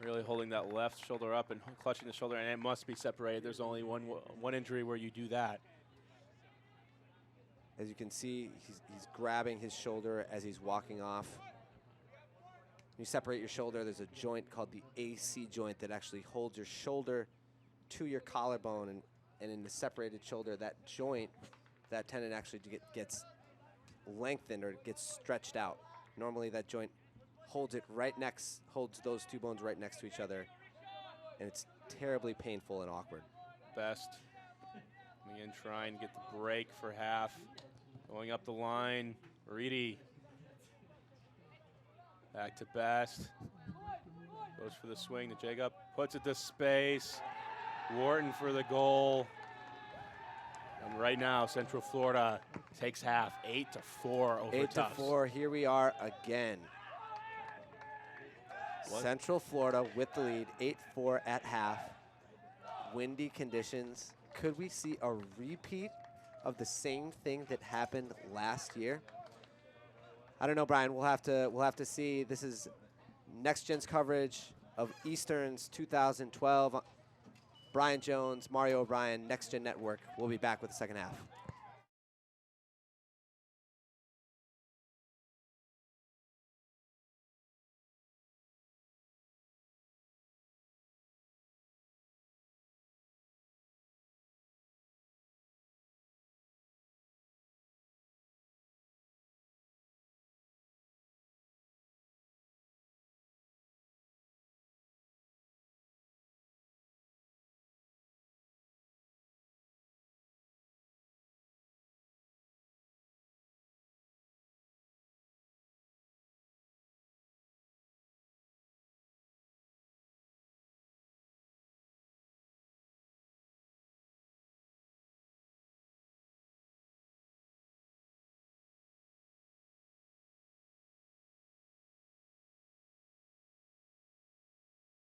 [SPEAKER 1] Really holding that left shoulder up and clutching the shoulder, and it must be separated. There's only one injury where you do that.
[SPEAKER 2] As you can see, he's grabbing his shoulder as he's walking off. When you separate your shoulder, there's a joint called the AC joint that actually holds your shoulder to your collarbone, and in the separated shoulder, that joint, that tendon actually gets lengthened or gets stretched out. Normally that joint holds those two bones right next to each other, and it's terribly painful and awkward.
[SPEAKER 1] Best. Coming in, trying to get the break for half. Going up the line, Reedy. Back to Best. Goes for the swing to Jacob. Puts it to space. Wharton for the goal. And right now, Central Florida takes half, 8-4 over Tufts.
[SPEAKER 2] 8-4, here we are again.
[SPEAKER 1] What?
[SPEAKER 2] Central Florida with the lead, 8-4 at half. Windy conditions. Could we see a repeat of the same thing that happened last year? I don't know, Brian. We'll have to see. This is Next Gen's coverage of Eastern's 2012. Brian Jones, Mario O'Brien, Next Gen Network. We'll be back with the second half.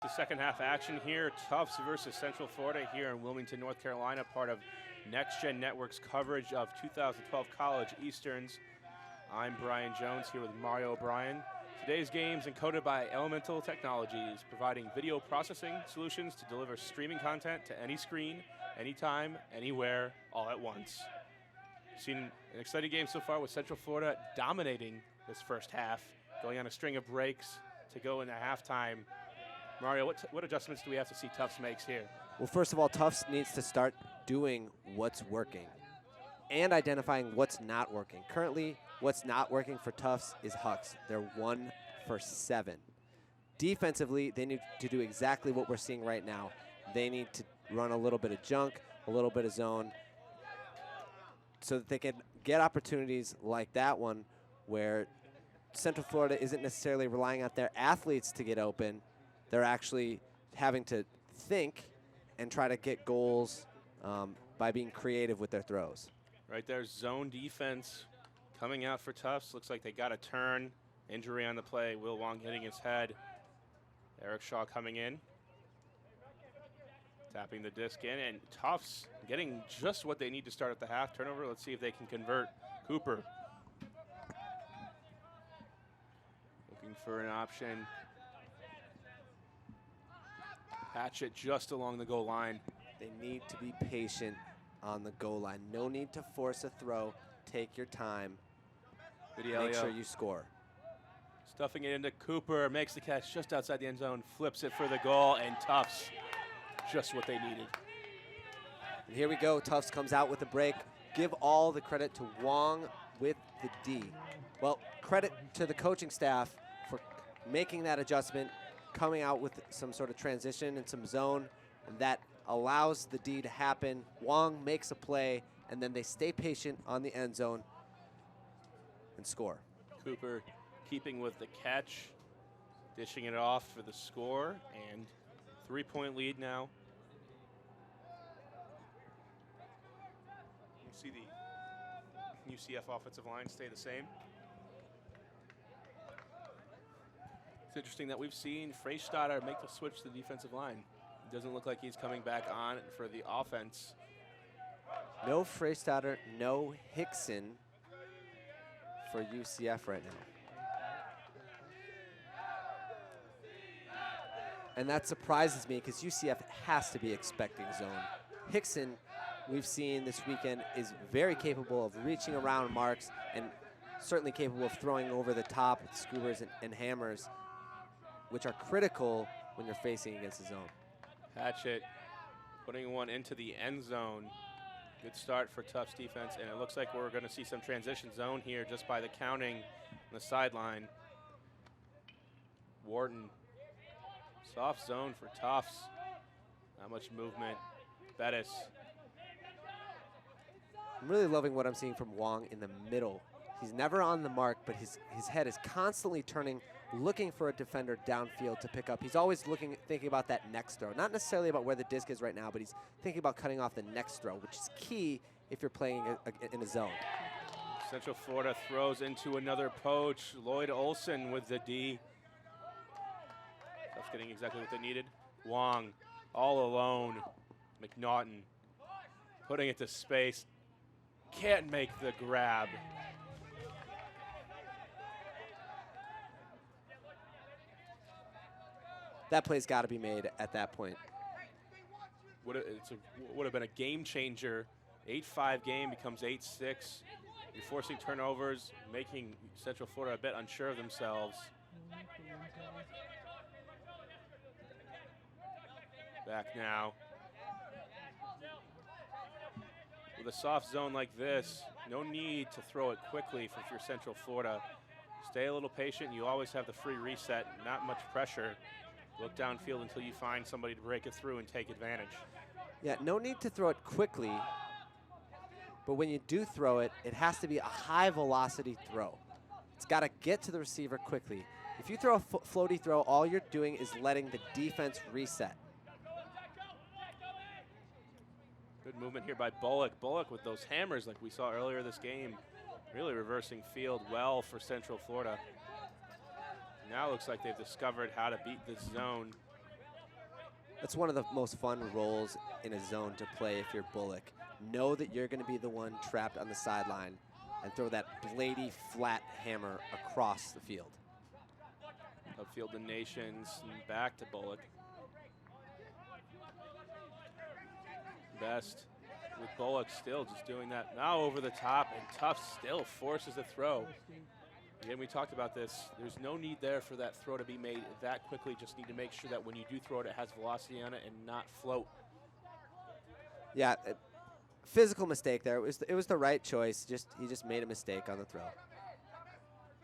[SPEAKER 1] The second half action here, Tufts versus Central Florida here in Wilmington, North Carolina, part of Next Gen Network's coverage of 2012 College Easterns. I'm Brian Jones here with Mario O'Brien. Today's game's encoded by Elemental Technologies, providing video processing solutions to deliver streaming content to any screen, anytime, anywhere, all at once. Seen an exciting game so far with Central Florida dominating this first half, going on a string of breaks to go into halftime. Mario, what adjustments do we have to see Tufts makes here?
[SPEAKER 2] Well, first of all, Tufts needs to start doing what's working and identifying what's not working. Currently, what's not working for Tufts is Hucks. They're 1 for 7. Defensively, they need to do exactly what we're seeing right now. They need to run a little bit of junk, a little bit of zone, so that they can get opportunities like that one where Central Florida isn't necessarily relying on their athletes to get open. They're actually having to think and try to get goals by being creative with their throws.
[SPEAKER 1] Right there's zone defense coming out for Tufts. Looks like they got a turn. Injury on the play. Will Wong hitting his head. Eric Shaw coming in. Tapping the disc in, and Tufts getting just what they need to start at the half. Turnover, let's see if they can convert. Cooper. Looking for an option. Hatchet just along the goal line.
[SPEAKER 2] They need to be patient on the goal line. No need to force a throw. Take your time. Make sure you score.
[SPEAKER 1] Stuffing it into Cooper, makes the catch just outside the end zone, flips it for the goal, and Tufts, just what they needed.
[SPEAKER 2] And here we go. Tufts comes out with a break. Give all the credit to Wong with the D. Well, credit to the coaching staff for making that adjustment, coming out with some sort of transition and some zone, and that allows the D to happen. Wong makes a play, and then they stay patient on the end zone and score.
[SPEAKER 1] Cooper keeping with the catch, dishing it off for the score, and 3-point lead now. You see the UCF offensive line stay the same. It's interesting that we've seen Freistatter make the switch to the defensive line. It doesn't look like he's coming back on for the offense.
[SPEAKER 2] No Freistatter, no Hickson for UCF right now. And that surprises me because UCF has to be expecting zone. Hickson, we've seen this weekend, is very capable of reaching around marks and certainly capable of throwing over the top with scoobers and hammers, which are critical when you're facing against the zone.
[SPEAKER 1] Hatchet putting one into the end zone. Good start for Tufts defense, and it looks like we're going to see some transition zone here just by the counting on the sideline. Wharton, soft zone for Tufts. Not much movement. Bettis.
[SPEAKER 2] I'm really loving what I'm seeing from Wong in the middle. He's never on the mark, but his head is constantly turning, looking for a defender downfield to pick up. He's always thinking about that next throw. Not necessarily about where the disc is right now, but he's thinking about cutting off the next throw, which is key if you're playing in a zone.
[SPEAKER 1] Central Florida throws into another poach. Lloyd Olson with the D. That's getting exactly what they needed. Wong all alone. McNaughton putting it to space. Can't make the grab.
[SPEAKER 2] That play's got to be made at that point.
[SPEAKER 1] Would have been a game changer. 8-5 game becomes 8-6. You're forcing turnovers, making Central Florida a bit unsure of themselves. Back now. With a soft zone like this, no need to throw it quickly if you're Central Florida. Stay a little patient. You always have the free reset, not much pressure. Look downfield until you find somebody to break it through and take advantage.
[SPEAKER 2] Yeah, no need to throw it quickly, but when you do throw it, it has to be a high velocity throw. It's got to get to the receiver quickly. If you throw a floaty throw, all you're doing is letting the defense reset.
[SPEAKER 1] Good movement here by Bullock. Bullock with those hammers like we saw earlier this game. Really reversing field well for Central Florida. Now it looks like they've discovered how to beat this zone.
[SPEAKER 2] That's one of the most fun roles in a zone to play if you're Bullock. Know that you're going to be the one trapped on the sideline and throw that blady, flat hammer across the field.
[SPEAKER 1] Upfield the Nations and back to Bullock. Best with Bullock still just doing that now over the top, and Tufts still forces a throw. Again, we talked about this. There's no need there for that throw to be made that quickly. Just need to make sure that when you do throw it, it has velocity on it and not float.
[SPEAKER 2] Yeah, physical mistake there. It was the right choice. He just made a mistake on the throw.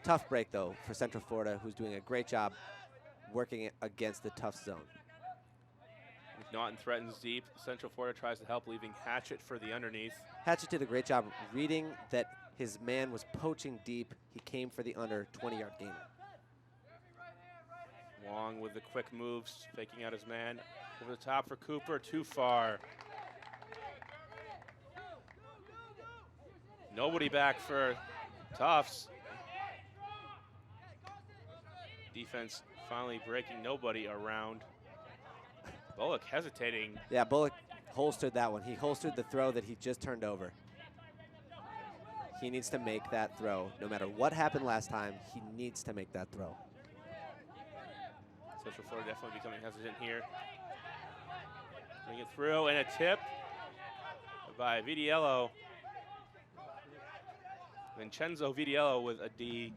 [SPEAKER 2] Tough break though for Central Florida, who's doing a great job working against the tough zone.
[SPEAKER 1] McNaughton threatens deep. Central Florida tries to help, leaving Hatchet for the underneath.
[SPEAKER 2] Hatchet did a great job reading that his man was poaching deep. He came for the under 20-yard gain.
[SPEAKER 1] Wong with the quick moves, faking out his man. Over the top for Cooper, too far. Nobody back for Tufts. Defense finally breaking nobody around. Bullock hesitating.
[SPEAKER 2] Yeah, Bullock holstered that one. He holstered the throw that he just turned over. He needs to make that throw. No matter what happened last time, he needs to make that throw.
[SPEAKER 1] Central Florida definitely becoming hesitant here. Bring it through, and a tip by Vidiello. Vincenzo Vidiello with a D.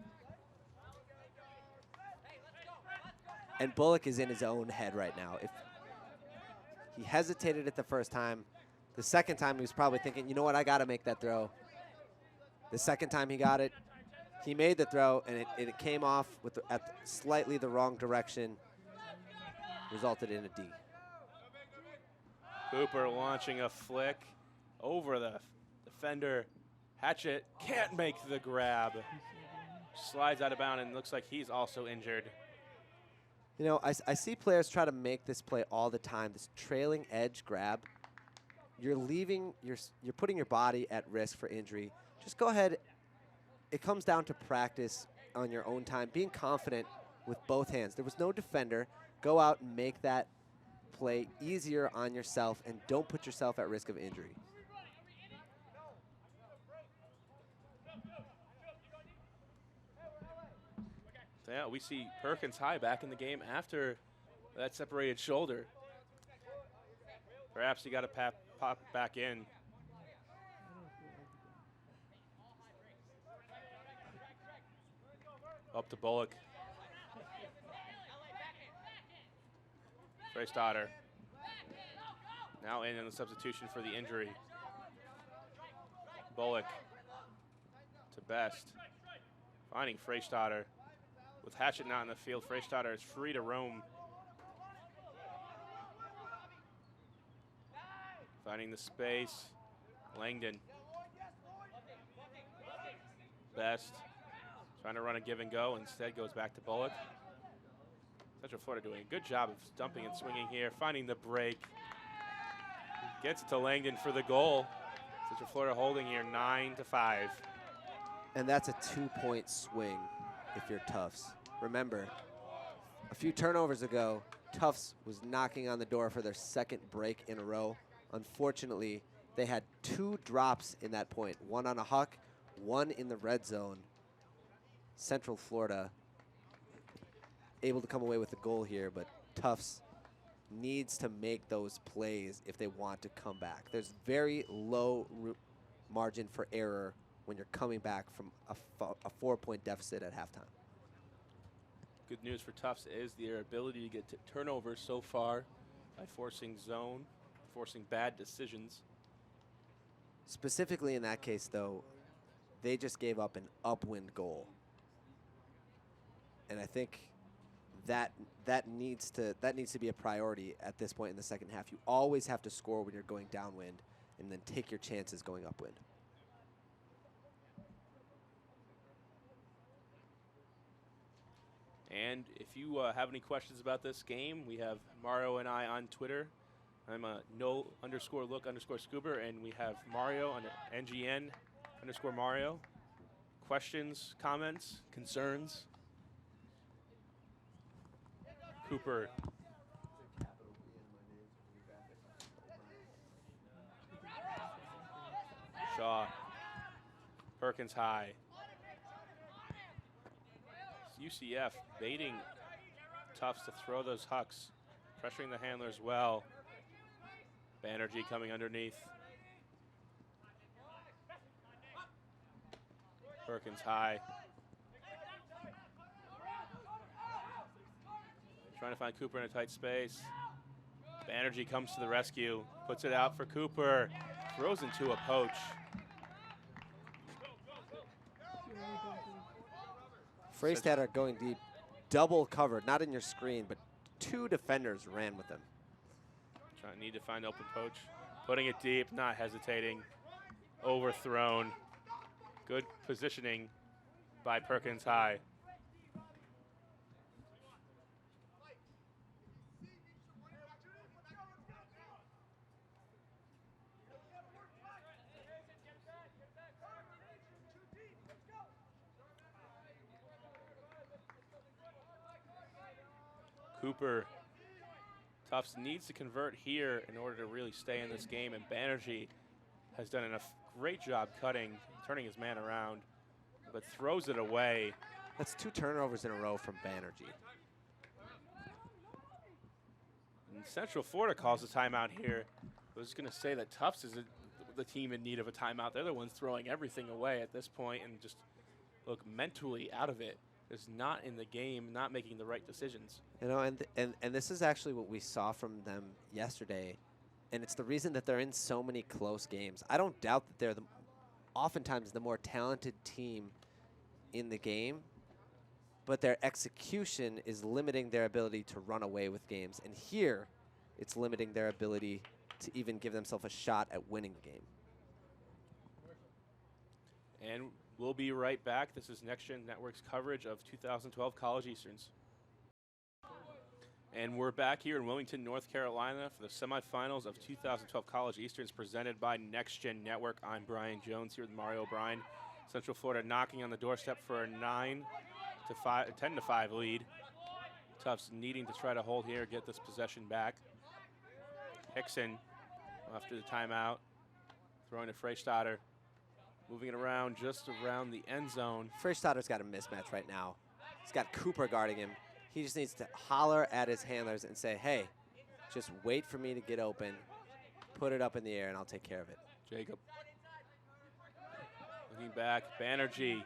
[SPEAKER 2] And Bullock is in his own head right now. If he hesitated it the first time, the second time he was probably thinking, you know what, I got to make that throw. The second time he got it, he made the throw, and it came off at slightly the wrong direction, resulted in a D.
[SPEAKER 1] Cooper launching a flick over the defender. Hatchet can't make the grab. Slides out of bounds and looks like he's also injured.
[SPEAKER 2] You know, I see players try to make this play all the time, this trailing edge grab. You're putting your body at risk for injury. Just go ahead. It comes down to practice on your own time, being confident with both hands. There was no defender. Go out and make that play easier on yourself and don't put yourself at risk of injury.
[SPEAKER 1] Yeah, we see Perkins High back in the game after that separated shoulder. Perhaps he got to pop back in. Up to Bullock. Freystadter. Now in the substitution for the injury. Bullock to Best. Finding Freystadter. With Hatchet not in the field, Freystadter is free to roam. Finding the space. Langdon. Best. Trying to run a give and go. Instead goes back to Bullock. Central Florida doing a good job of dumping and swinging here. Finding the break. Gets it to Langdon for the goal. Central Florida holding here 9-5.
[SPEAKER 2] And that's a 2-point swing if you're Tufts. Remember, a few turnovers ago, Tufts was knocking on the door for their second break in a row. Unfortunately, they had 2 drops in that point, one on a huck, one in the red zone. Central Florida able to come away with the goal here, but Tufts needs to make those plays if they want to come back. There's very low margin for error when you're coming back from a 4-point deficit at halftime.
[SPEAKER 1] Good news for Tufts is their ability to get to turnovers so far by forcing zone, forcing bad decisions.
[SPEAKER 2] Specifically in that case, though, they just gave up an upwind goal. And I think that needs to be a priority at this point in the second half. You always have to score when you're going downwind and then take your chances going upwind.
[SPEAKER 1] And if you have any questions about this game, we have Mario and I on Twitter. I'm no_look_scuba, and we have Mario on NGN_Mario. Questions, comments, concerns? Cooper. Shaw. Perkins High. UCF baiting Tufts to throw those hucks, pressuring the handlers well. Banerjee coming underneath. Perkins High. Trying to find Cooper in a tight space. Banerjee comes to the rescue, puts it out for Cooper, throws into a poach.
[SPEAKER 2] Freystadter going deep, double covered, not in your screen, but 2 defenders ran with them.
[SPEAKER 1] Need to find open poach. Putting it deep, not hesitating. Overthrown. Good positioning by Perkins High. Cooper. Tufts needs to convert here in order to really stay in this game, and Banerjee has done a great job cutting, turning his man around, but throws it away.
[SPEAKER 2] That's 2 turnovers in a row from Banerjee.
[SPEAKER 1] And Central Florida calls a timeout here. I was going to say that Tufts is the team in need of a timeout. They're the ones throwing everything away at this point and just look mentally out of it. Is not in the game, not making the right decisions.
[SPEAKER 2] You know, and this is actually what we saw from them yesterday, and it's the reason that they're in so many close games. I don't doubt that they're oftentimes the more talented team in the game, but their execution is limiting their ability to run away with games. And here, it's limiting their ability to even give themselves a shot at winning the game.
[SPEAKER 1] And we'll be right back. This is Next Gen Network's coverage of 2012 College Easterns. And we're back here in Wilmington, North Carolina for the semifinals of 2012 College Easterns presented by Next Gen Network. I'm Brian Jones here with Mario O'Brien. Central Florida knocking on the doorstep for a 10-5 lead. Tufts needing to try to hold here, get this possession back. Hickson, after the timeout, throwing to Freistadter. Moving it around, just around the end zone.
[SPEAKER 2] Freistadter's got a mismatch right now. He's got Cooper guarding him. He just needs to holler at his handlers and say, hey, just wait for me to get open, put it up in the air, and I'll take care of it.
[SPEAKER 1] Jacob. Looking back, Banerjee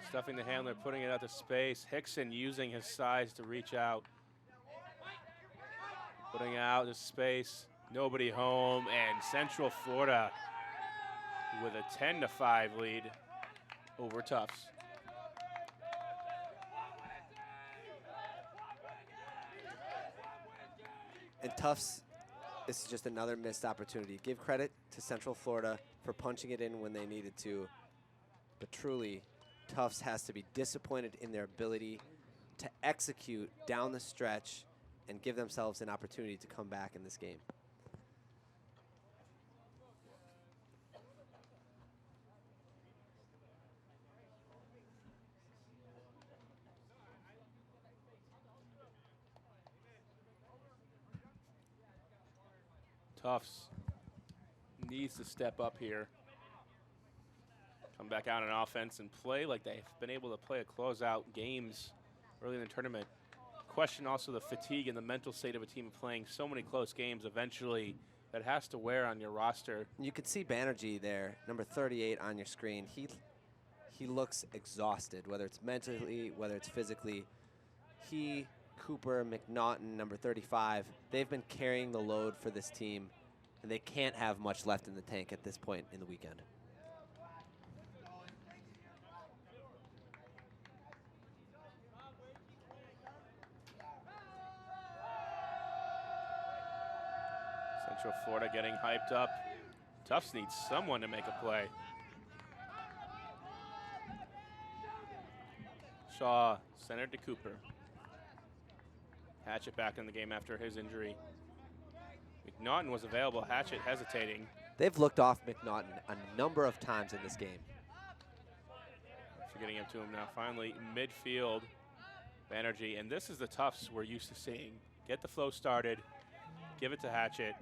[SPEAKER 1] stuffing the handler, putting it out to space. Hickson using his size to reach out. Putting out to space, nobody home, and Central Florida with a 10-5 lead over Tufts.
[SPEAKER 2] And Tufts, this is just another missed opportunity. Give credit to Central Florida for punching it in when they needed to. But truly, Tufts has to be disappointed in their ability to execute down the stretch and give themselves an opportunity to come back in this game.
[SPEAKER 1] Tufts needs to step up here. Come back out on offense and play like they've been able to play a closeout games early in the tournament. Question also the fatigue and the mental state of a team playing so many close games eventually that has to wear on your roster.
[SPEAKER 2] You can see Banerjee there, number 38 on your screen. He looks exhausted, whether it's mentally, whether it's physically. He, Cooper, McNaughton, number 35, they've been carrying the load for this team, and they can't have much left in the tank at this point in the weekend.
[SPEAKER 1] Central Florida getting hyped up. Tufts needs someone to make a play. Shaw centered to Cooper. Hatchett back in the game after his injury. McNaughton was available. Hatchett hesitating.
[SPEAKER 2] They've looked off McNaughton a number of times in this game.
[SPEAKER 1] So getting up to him now. Finally, midfield, Banerjee. And this is the Tufts we're used to seeing. Get the flow started. Give it to Hatchett.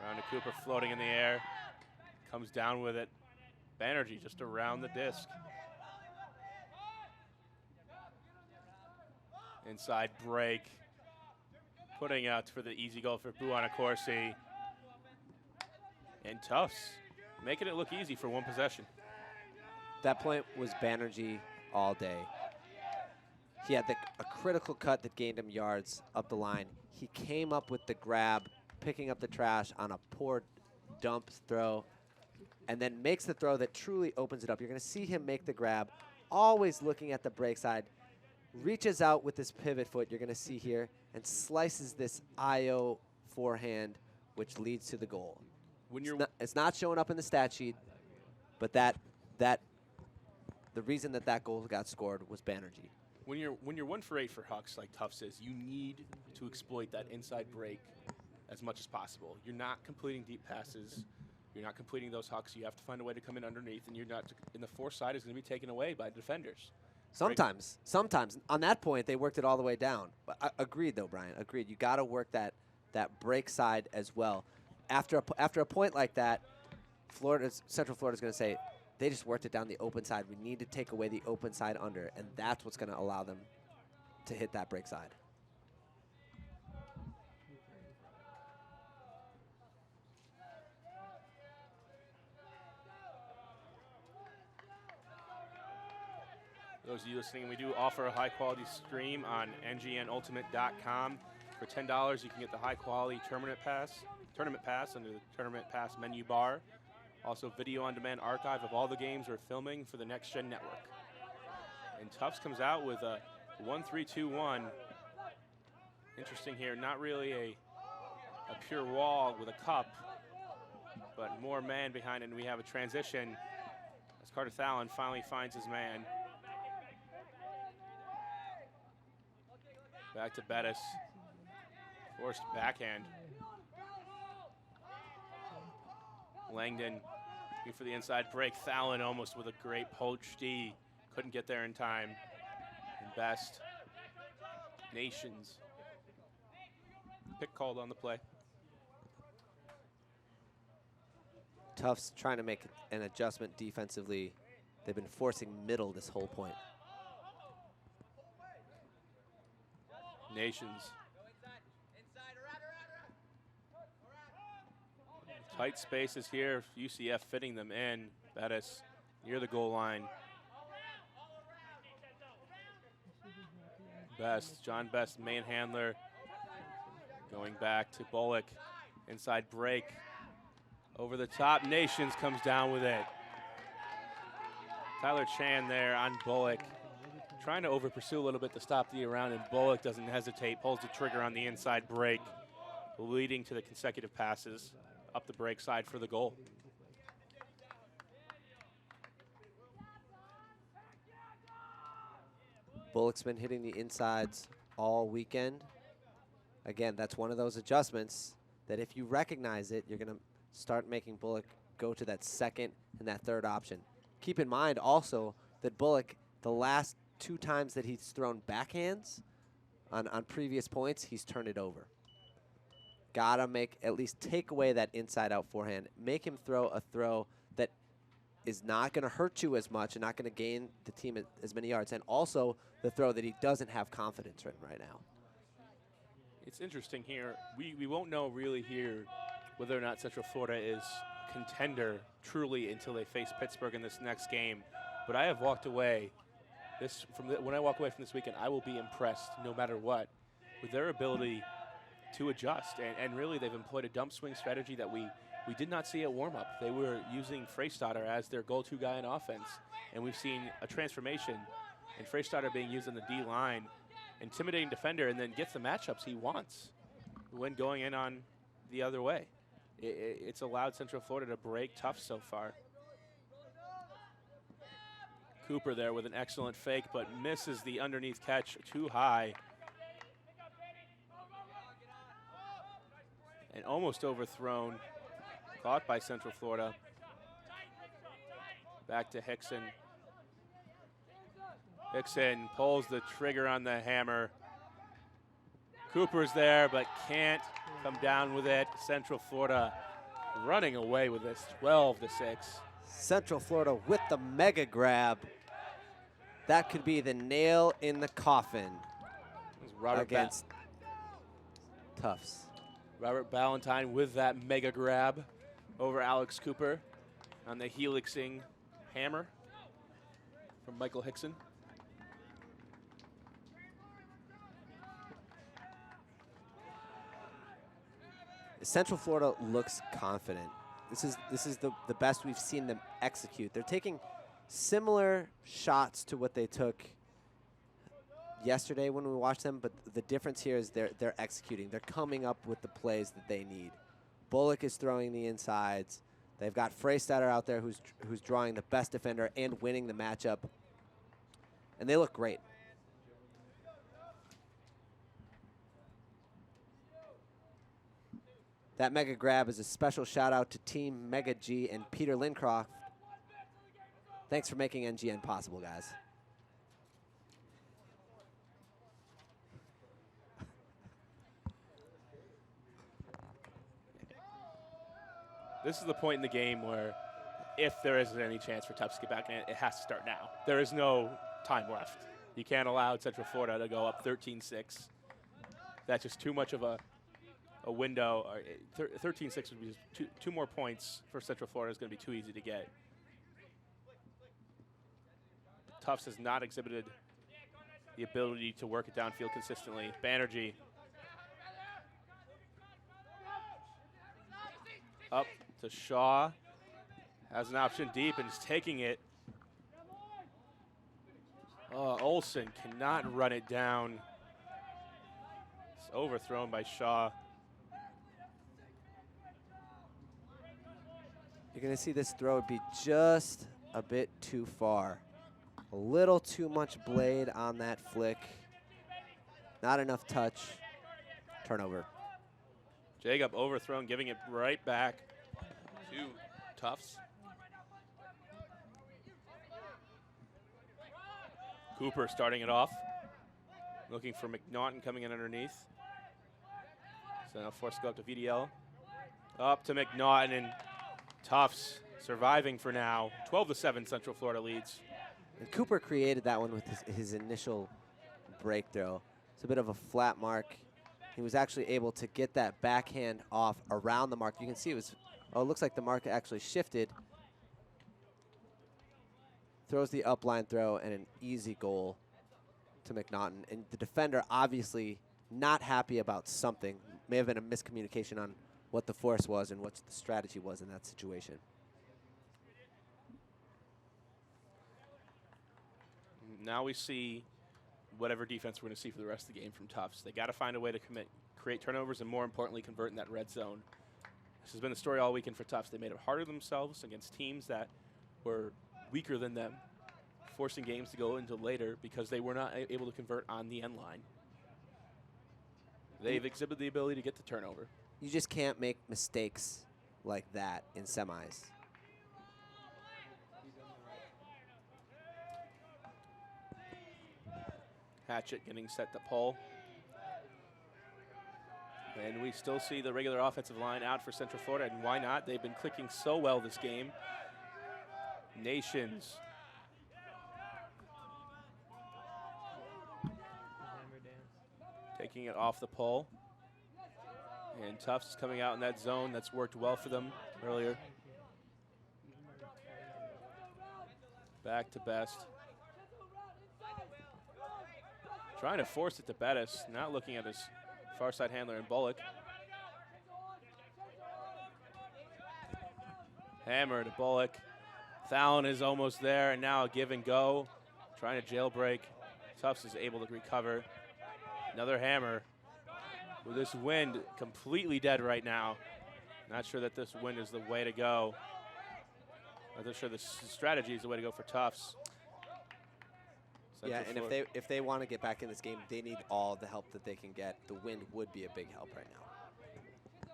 [SPEAKER 1] Round to Cooper, floating in the air. Comes down with it. Banerjee just around the disc. Inside break. Putting out for the easy goal for Buonacorsi. And Tufts making it look easy for one possession.
[SPEAKER 2] That point was Banerjee all day. He had a critical cut that gained him yards up the line. He came up with the grab, picking up the trash on a poor dump throw, and then makes the throw that truly opens it up. You're going to see him make the grab, always looking at the break side, reaches out with this pivot foot you're going to see here, and slices this IO forehand, which leads to the goal.
[SPEAKER 1] When you're
[SPEAKER 2] It's not showing up in the stat sheet, but the reason that goal got scored was Banerjee.
[SPEAKER 1] When you're 1 for 8 for Hucks like Tufts is, you need to exploit that inside break as much as possible. You're not completing deep passes. You're not completing those hucks. You have to find a way to come in underneath, and you're not. And the force side is going to be taken away by defenders.
[SPEAKER 2] Sometimes. On that point, they worked it all the way down. But agreed, though, Brian. Agreed. You got to work that break side as well. After a point like that, Central Florida's going to say, they just worked it down the open side. We need to take away the open side under, and that's what's going to allow them to hit that break side.
[SPEAKER 1] Those of you listening, we do offer a high-quality stream on ngnultimate.com. For $10, you can get the high-quality tournament pass under the tournament pass menu bar. Also, video-on-demand archive of all the games we're filming for the Next Gen Network. And Tufts comes out with a 1-3-2-1. Interesting here, not really a pure wall with a cup, but more man behind it, and we have a transition as Carter Thalen finally finds his man. Back to Bettis. Forced backhand. Langdon for the inside break. Thalen almost with a great poach D. couldn't get there in time. And Best. Nations. Pick called on the play.
[SPEAKER 2] Tufts trying to make an adjustment defensively. They've been forcing middle this whole point.
[SPEAKER 1] Nations. Tight spaces here. UCF fitting them in. Bettis near the goal line. Best, John Best, main handler. Going back to Bullock. Inside break. Over the top. Nations comes down with it. Tyler Chan there on Bullock. Trying to over pursue a little bit to stop the around, and Bullock doesn't hesitate. Pulls the trigger on the inside break, leading to the consecutive passes up the break side for the goal.
[SPEAKER 2] Bullock's been hitting the insides all weekend. Again, that's one of those adjustments that if you recognize it, you're going to start making Bullock go to that second and that third option. Keep in mind also that Bullock, the last 2 times that he's thrown backhands on previous points, he's turned it over. Gotta at least take away that inside out forehand. Make him throw a throw that is not gonna hurt you as much and not gonna gain the team as many yards. And also the throw that he doesn't have confidence in right now.
[SPEAKER 1] It's interesting here. We won't know really here whether or not Central Florida is a contender truly until they face Pittsburgh in this next game. But I have walked away when I walk away from this weekend, I will be impressed no matter what with their ability to adjust. And really, they've employed a dump swing strategy that we did not see at warm-up. They were using Freistatter as their go-to guy in offense. And we've seen a transformation in Freistatter being used on the D-line, intimidating defender, and then gets the matchups he wants when going in on the other way. It's allowed Central Florida to break Tufts so far. Cooper there with an excellent fake, but misses the underneath catch too high. And almost overthrown. Caught by Central Florida. Back to Hickson. Hickson pulls the trigger on the hammer. Cooper's there, but can't come down with it. Central Florida running away with this, 12-6.
[SPEAKER 2] Central Florida with the mega grab. That could be the nail in the coffin against Tufts.
[SPEAKER 1] Robert Ballantyne with that mega grab over Alex Cooper on the helixing hammer from Michael Hickson.
[SPEAKER 2] Central Florida looks confident. This is the best we've seen them execute. They're taking similar shots to what they took yesterday when we watched them, but the difference here is they're executing. They're coming up with the plays that they need. Bullock is throwing the insides. They've got Freistatter out there who's drawing the best defender and winning the matchup, and they look great. That mega grab is a special shout out to Team Mega G and Peter Lincroft. Thanks for making NGN possible, guys.
[SPEAKER 1] This is the point in the game where if there isn't any chance for Tufts to get back in, it has to start now. There is no time left. You can't allow Central Florida to go up 13-6. That's just too much of a window. 13-6 would be just two more points for Central Florida is going to be too easy to get. Tufts has not exhibited the ability to work it downfield consistently. Banerjee up to Shaw. Has an option deep and is taking it. Olsen cannot run it down. It's overthrown by Shaw.
[SPEAKER 2] You're going to see this throw be just a bit too far. A little too much blade on that flick. Not enough touch. Turnover.
[SPEAKER 1] Jacob overthrown, giving it right back to Tufts. Cooper starting it off. Looking for McNaughton coming in underneath. So now forced to go up to VDL. Up to McNaughton, and Tufts surviving for now. 12-7 Central Florida leads.
[SPEAKER 2] And Cooper created that one with his initial break throw. It's a bit of a flat mark. He was actually able to get that backhand off around the mark. You can see it was, oh, it looks like the mark actually shifted. Throws the upline throw and an easy goal to McNaughton. And the defender obviously not happy about something. May have been a miscommunication on what the force was and what the strategy was in that situation.
[SPEAKER 1] Now we see whatever defense we're going to see for the rest of the game from Tufts. They got to find a way to create turnovers and, more importantly, convert in that red zone. This has been the story all weekend for Tufts. They made it harder themselves against teams that were weaker than them, forcing games to go into later because they were not able to convert on the end line. They've exhibited the ability to get the turnover.
[SPEAKER 2] You just can't make mistakes like that in semis.
[SPEAKER 1] Hatchet getting set to pull. And we still see the regular offensive line out for Central Florida, and why not? They've been clicking so well this game. Nations. Taking it off the pull. And Tufts is coming out in that zone. That's worked well for them earlier. Back to Best. Trying to force it to Bettis, not looking at his far side handler in Bullock. Hammer to Bullock. Fallon is almost there, and now a give and go. Trying to jailbreak. Tufts is able to recover. Another hammer. With this wind completely dead right now. Not sure that this wind is the way to go. I'm not sure this strategy is the way to go for Tufts.
[SPEAKER 2] Yeah, and if they want to get back in this game, they need all the help that they can get. The wind would be a big help right now.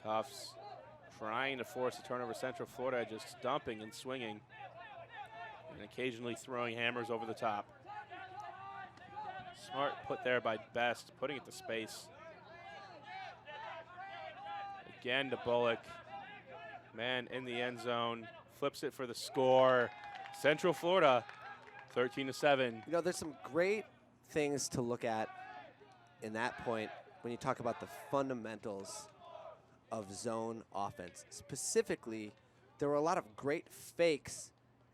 [SPEAKER 1] Tufts trying to force a turnover. Central Florida just dumping and swinging, and occasionally throwing hammers over the top. Smart put there by Best, putting it to space. Again to Bullock. Man in the end zone, flips it for the score. Central Florida, 13-7.
[SPEAKER 2] You know, there's some great things to look at in that point when you talk about the fundamentals of zone offense. Specifically, there were a lot of great fakes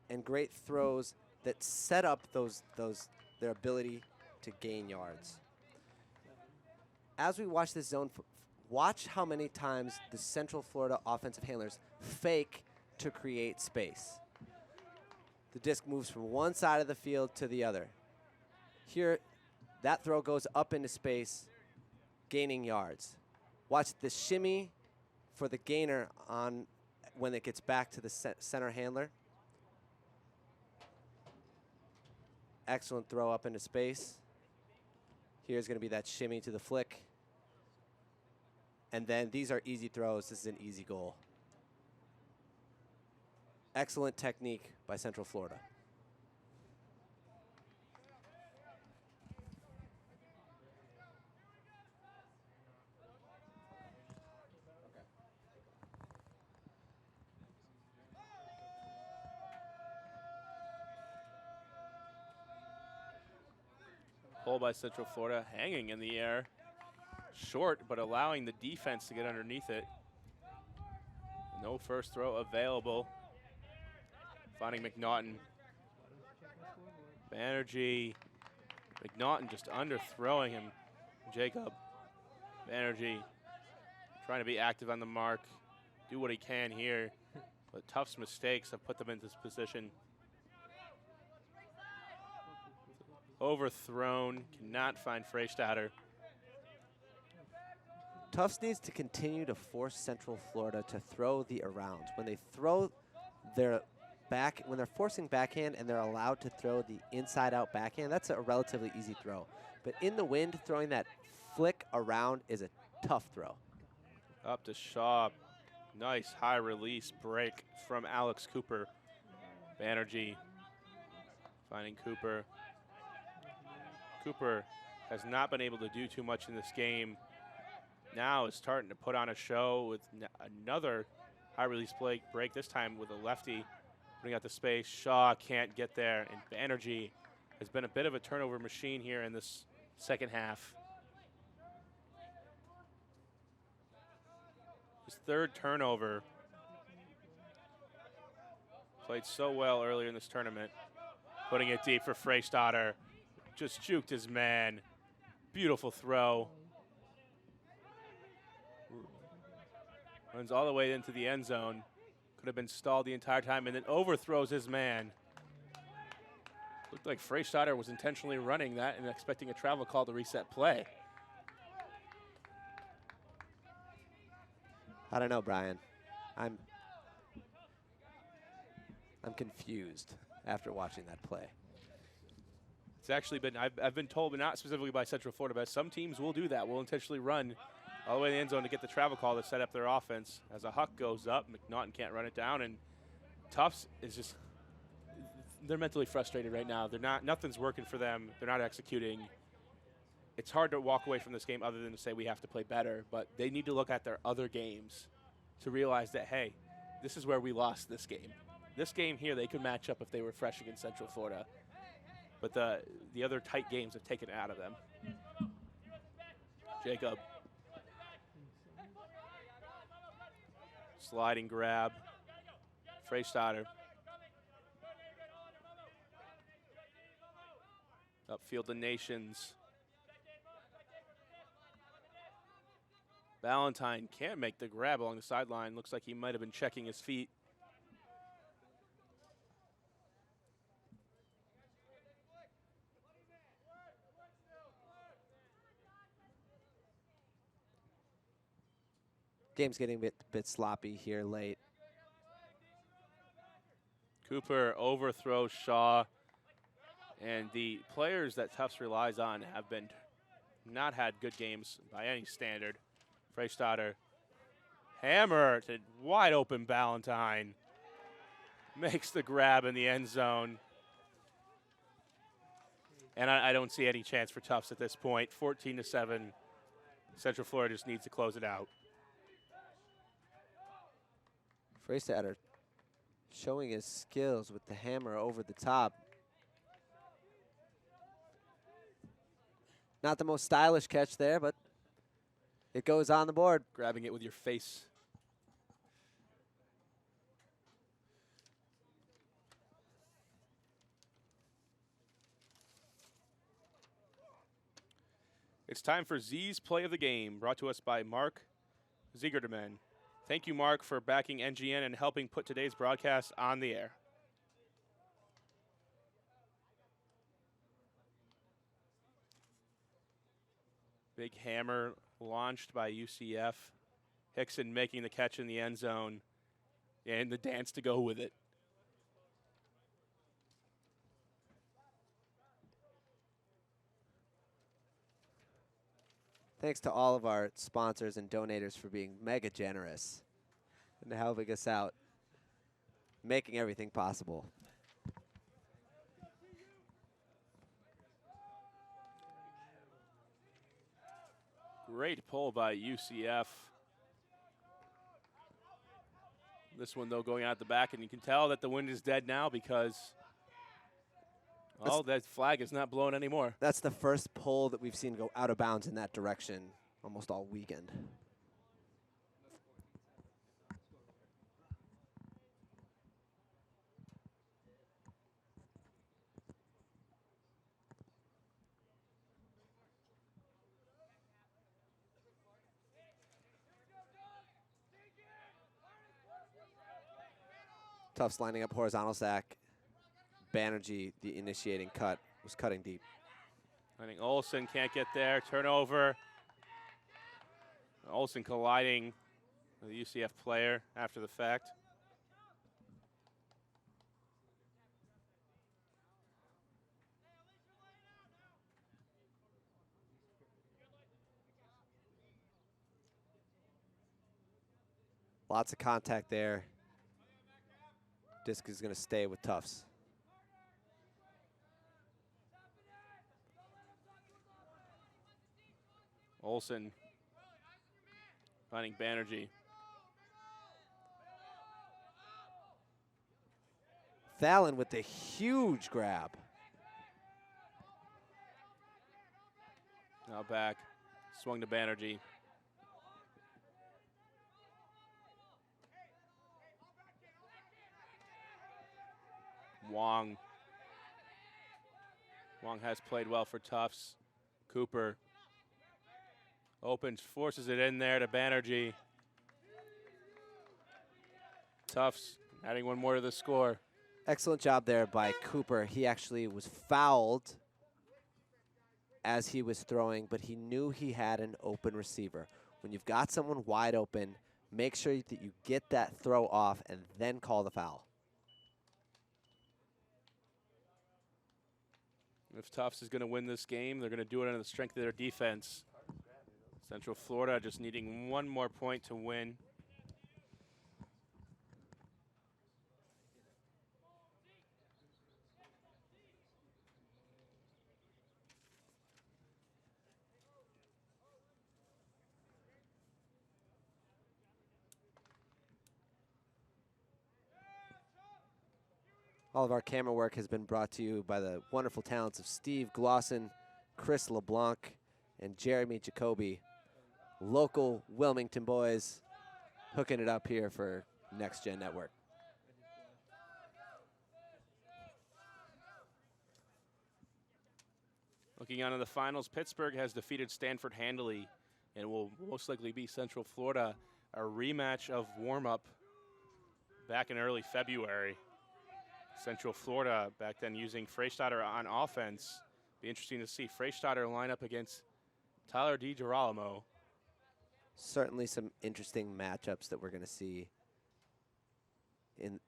[SPEAKER 2] and great throws that set up their ability to gain yards. As we watch this zone, watch how many times the Central Florida offensive handlers fake to create space. The disc moves from one side of the field to the other. Here, that throw goes up into space, gaining yards. Watch the shimmy for the gainer on when it gets back to the center handler. Excellent throw up into space. Here's going to be that shimmy to the flick. And then these are easy throws. This is an easy goal. Excellent technique by Central Florida.
[SPEAKER 1] Pull by Central Florida, hanging in the air. Short, but allowing the defense to get underneath it. No first throw available. Finding McNaughton. Banerjee. McNaughton just underthrowing him. Jacob. Banerjee trying to be active on the mark. Do what he can here. But Tufts' mistakes have put them into this position. Overthrown. Cannot find Freistadter.
[SPEAKER 2] Tufts needs to continue to force Central Florida to throw the arounds. When they throw their when they're forcing backhand and they're allowed to throw the inside-out backhand, that's a relatively easy throw. But in the wind, throwing that flick around is a tough throw.
[SPEAKER 1] Up to Shaw. Nice high release break from Alex Cooper. Banerjee Finding Cooper. Cooper has not been able to do too much in this game. Now is starting to put on a show with another high release break, this time with a lefty. Putting out the space. Shaw can't get there, and Banerjee has been a bit of a turnover machine here in this second half. His third turnover. Played so well earlier in this tournament. Putting it deep for Freystadter. Just juked his man. Beautiful throw. Runs all the way into the end zone. Could have been stalled the entire time and then overthrows his man. Looked like Freystadter was intentionally running that and expecting a travel call to reset play.
[SPEAKER 2] I don't know, Brian. I'm confused after watching that play.
[SPEAKER 1] It's actually been, I've been told, but not specifically by Central Florida, but some teams will do that. Will intentionally run all the way to the end zone to get the travel call to set up their offense. As a huck goes up, McNaughton can't run it down, and Tufts is just, they're mentally frustrated right now. They're not, nothing's working for them. They're not executing. It's hard to walk away from this game other than to say we have to play better, but they need to look at their other games to realize that, hey, this is where we lost this game. This game here, they could match up if they were fresh against Central Florida. But the other tight games have taken it out of them. Jacob. Sliding grab. Freystadter. Upfield the Nations. Valentine can't make the grab along the sideline. Looks like he might have been checking his feet.
[SPEAKER 2] Game's getting a bit sloppy here late.
[SPEAKER 1] Cooper overthrows Shaw. And the players that Tufts relies on have been not had good games by any standard. Freystadter. Hammer to wide open Valentine. Makes the grab in the end zone. And I don't see any chance for Tufts at this point. 14-7. Central Florida just needs to close it out.
[SPEAKER 2] Freystadter showing his skills with the hammer over the top. Not the most stylish catch there, but it goes on the board.
[SPEAKER 1] Grabbing it with your face. It's time for Z's Play of the Game, brought to us by Mark Ziegerdeman. Thank you, Mark, for backing NGN and helping put today's broadcast on the air. Big hammer launched by UCF. Hickson making the catch in the end zone. And the dance to go with it.
[SPEAKER 2] Thanks to all of our sponsors and donators for being mega generous and helping us out, making everything possible.
[SPEAKER 1] Great pull by UCF. This one, though, going out the back, and you can tell that the wind is dead now because, oh, that flag is not blowing anymore.
[SPEAKER 2] That's the first pull that we've seen go out of bounds in that direction almost all weekend. Tufts lining up horizontal sack. Banerjee, the initiating cut, was cutting deep.
[SPEAKER 1] I think Olsen can't get there. Turnover. Olsen colliding with the UCF player after the fact.
[SPEAKER 2] Lots of contact there. Disc is going to stay with Tufts.
[SPEAKER 1] Olsen finding Banerjee.
[SPEAKER 2] Fallon with the huge grab.
[SPEAKER 1] Now back, swung to Banerjee. Wong. Wong has played well for Tufts. Cooper opens, forces it in there to Banerjee. Tufts adding one more to the score.
[SPEAKER 2] Excellent job there by Cooper. He actually was fouled as he was throwing, but he knew he had an open receiver. When you've got someone wide open, make sure that you get that throw off and then call the foul.
[SPEAKER 1] If Tufts is going to win this game, they're going to do it on the strength of their defense. Central Florida just needing one more point to win.
[SPEAKER 2] All of our camera work has been brought to you by the wonderful talents of Steve Glosson, Chris LeBlanc, and Jeremy Jacoby. Local Wilmington boys hooking it up here for Next Gen Network.
[SPEAKER 1] Looking on to the finals, Pittsburgh has defeated Stanford handily and will most likely be Central Florida. A rematch of warm-up back in early February. Central Florida back then using Freistatter on offense. Be interesting to see Freistatter line up against Tyler DiGirolamo.
[SPEAKER 2] Certainly some interesting matchups that we're going to see in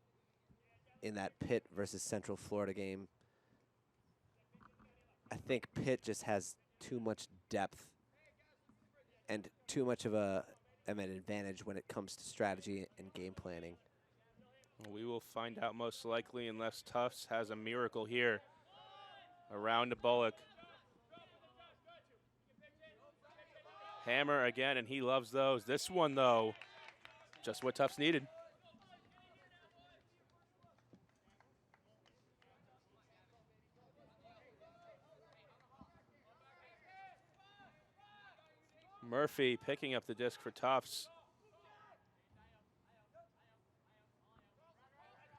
[SPEAKER 2] that Pitt versus Central Florida game. I think Pitt just has too much depth and too much of an advantage when it comes to strategy and game planning.
[SPEAKER 1] We will find out most likely unless Tufts has a miracle here. Around to Bullock. Hammer again, and he loves those. This one, though, just what Tufts needed. Murphy picking up the disc for Tufts.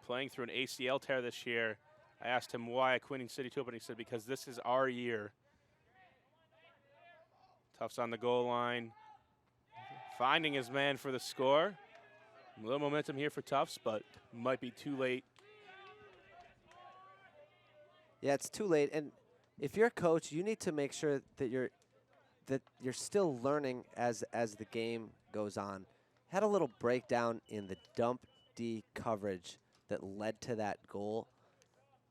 [SPEAKER 1] Playing through an ACL tear this year. I asked him why at Queen City Tube, and he said because this is our year. Tufts on the goal line. Finding his man for the score. A little momentum here for Tufts, but might be too late.
[SPEAKER 2] Yeah, it's too late. And if you're a coach, you need to make sure that you're still learning as the game goes on. Had a little breakdown in the dump D coverage that led to that goal.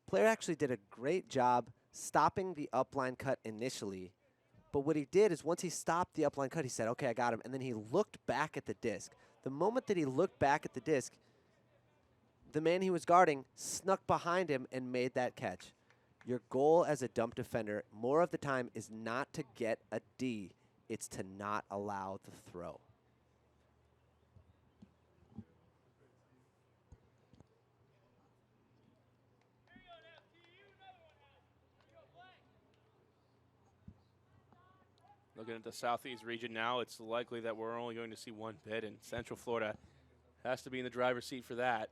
[SPEAKER 2] Player actually did a great job stopping the upline cut initially. But what he did is once he stopped the upline cut, he said, okay, I got him. And then he looked back at the disc. The moment that he looked back at the disc, the man he was guarding snuck behind him and made that catch. Your goal as a dump defender, more of the time, is not to get a D. It's to not allow the throw.
[SPEAKER 1] Looking at the Southeast region now, it's likely that we're only going to see one bid, and Central Florida has to be in the driver's seat for that,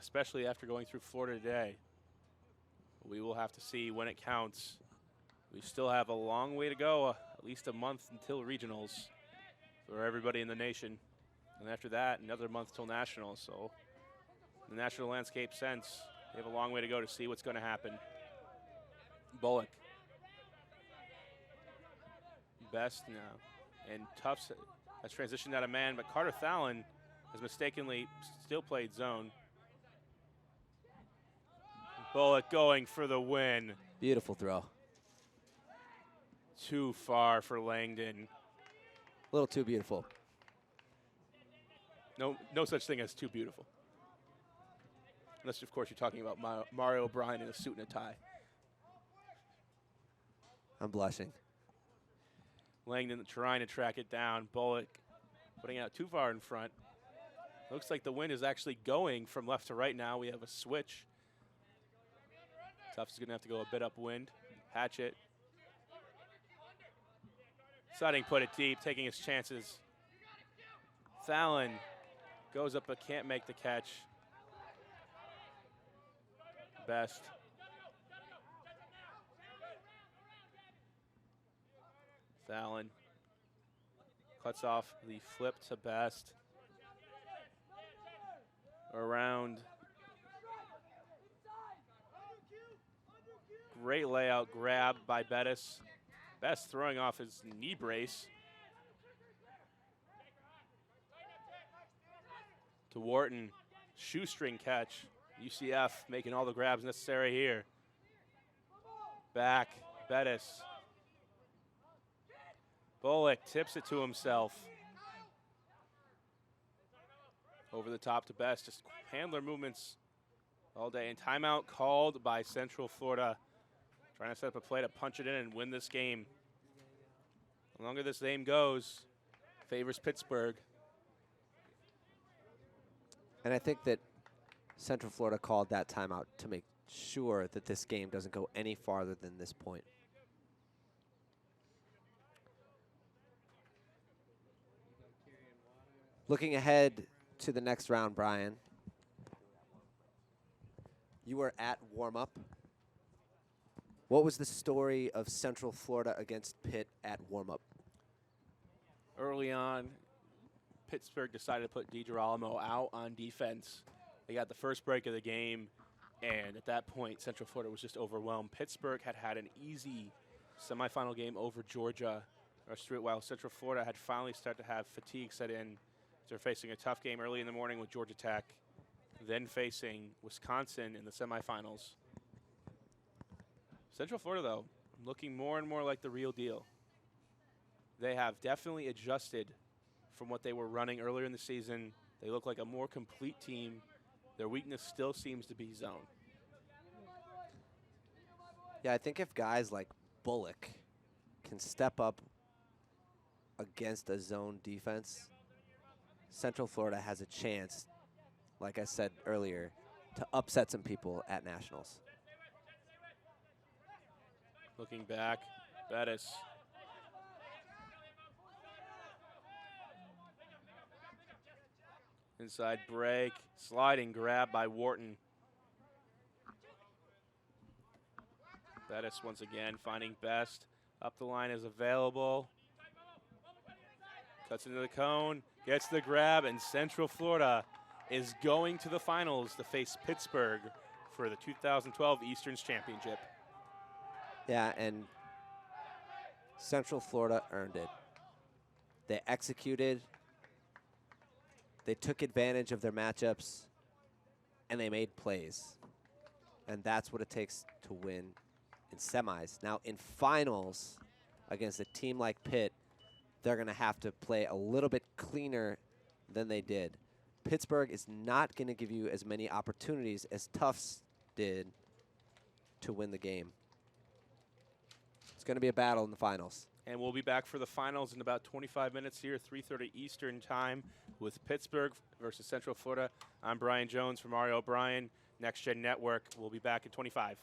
[SPEAKER 1] especially after going through Florida today. We will have to see when it counts. We still have a long way to go, at least a month until regionals for everybody in the nation. And after that, another month till nationals. So the national landscape sense, we have a long way to go to see what's going to happen. Bullock. Best now. And Tufts has transitioned out of man, but Carter Thalen has mistakenly still played zone. Bullock going for the win.
[SPEAKER 2] Beautiful throw.
[SPEAKER 1] Too far for Langdon.
[SPEAKER 2] A little too beautiful.
[SPEAKER 1] No such thing as too beautiful. Unless, of course, you're talking about Mario O'Brien in a suit and a tie.
[SPEAKER 2] I'm blushing.
[SPEAKER 1] Langdon trying to track it down. Bullock putting out too far in front. Looks like the wind is actually going from left to right now. We have a switch. Tufts is going to have to go a bit upwind. Hatchet. Deciding put it deep, taking his chances. Fallon goes up but can't make the catch. Best. Fallon cuts off the flip to Best. Around. Great layout grab by Bettis. Best throwing off his knee brace. To Wharton. Shoestring catch. UCF making all the grabs necessary here. Back. Bettis. Bullock tips it to himself. Over the top to Best. Just handler movements all day. And timeout called by Central Florida. Trying to set up a play to punch it in and win this game. The longer this game goes, favors Pittsburgh.
[SPEAKER 2] And I think that Central Florida called that timeout to make sure that this game doesn't go any farther than this point. Looking ahead to the next round, Brian, you were at warm-up. What was the story of Central Florida against Pitt at warm-up?
[SPEAKER 1] Early on, Pittsburgh decided to put DiGirolamo out on defense. They got the first break of the game, and at that point, Central Florida was just overwhelmed. Pittsburgh had an easy semifinal game over Georgia, while Central Florida had finally started to have fatigue set in. They're facing a tough game early in the morning with Georgia Tech, then facing Wisconsin in the semifinals. Central Florida, though, looking more and more like the real deal. They have definitely adjusted from what they were running earlier in the season. They look like a more complete team. Their weakness still seems to be zone.
[SPEAKER 2] Yeah, I think if guys like Bullock can step up against a zone defense, Central Florida has a chance, like I said earlier, to upset some people at Nationals.
[SPEAKER 1] Looking back, Bettis. Inside break, sliding grab by Wharton. Bettis once again finding Best. Up the line is available. Cuts into the cone, gets the grab, and Central Florida is going to the finals to face Pittsburgh for the 2012 Easterns Championship.
[SPEAKER 2] Yeah, and Central Florida earned it. They executed, they took advantage of their matchups, and they made plays. And that's what it takes to win in semis. Now, in finals, against a team like Pitt, they're going to have to play a little bit cleaner than they did. Pittsburgh is not going to give you as many opportunities as Tufts did to win the game. It's going to be a battle in the finals.
[SPEAKER 1] And we'll be back for the finals in about 25 minutes here, 3:30 Eastern time, with Pittsburgh versus Central Florida. I'm Brian Jones from Mario O'Brien, Next Gen Network. We'll be back at 25.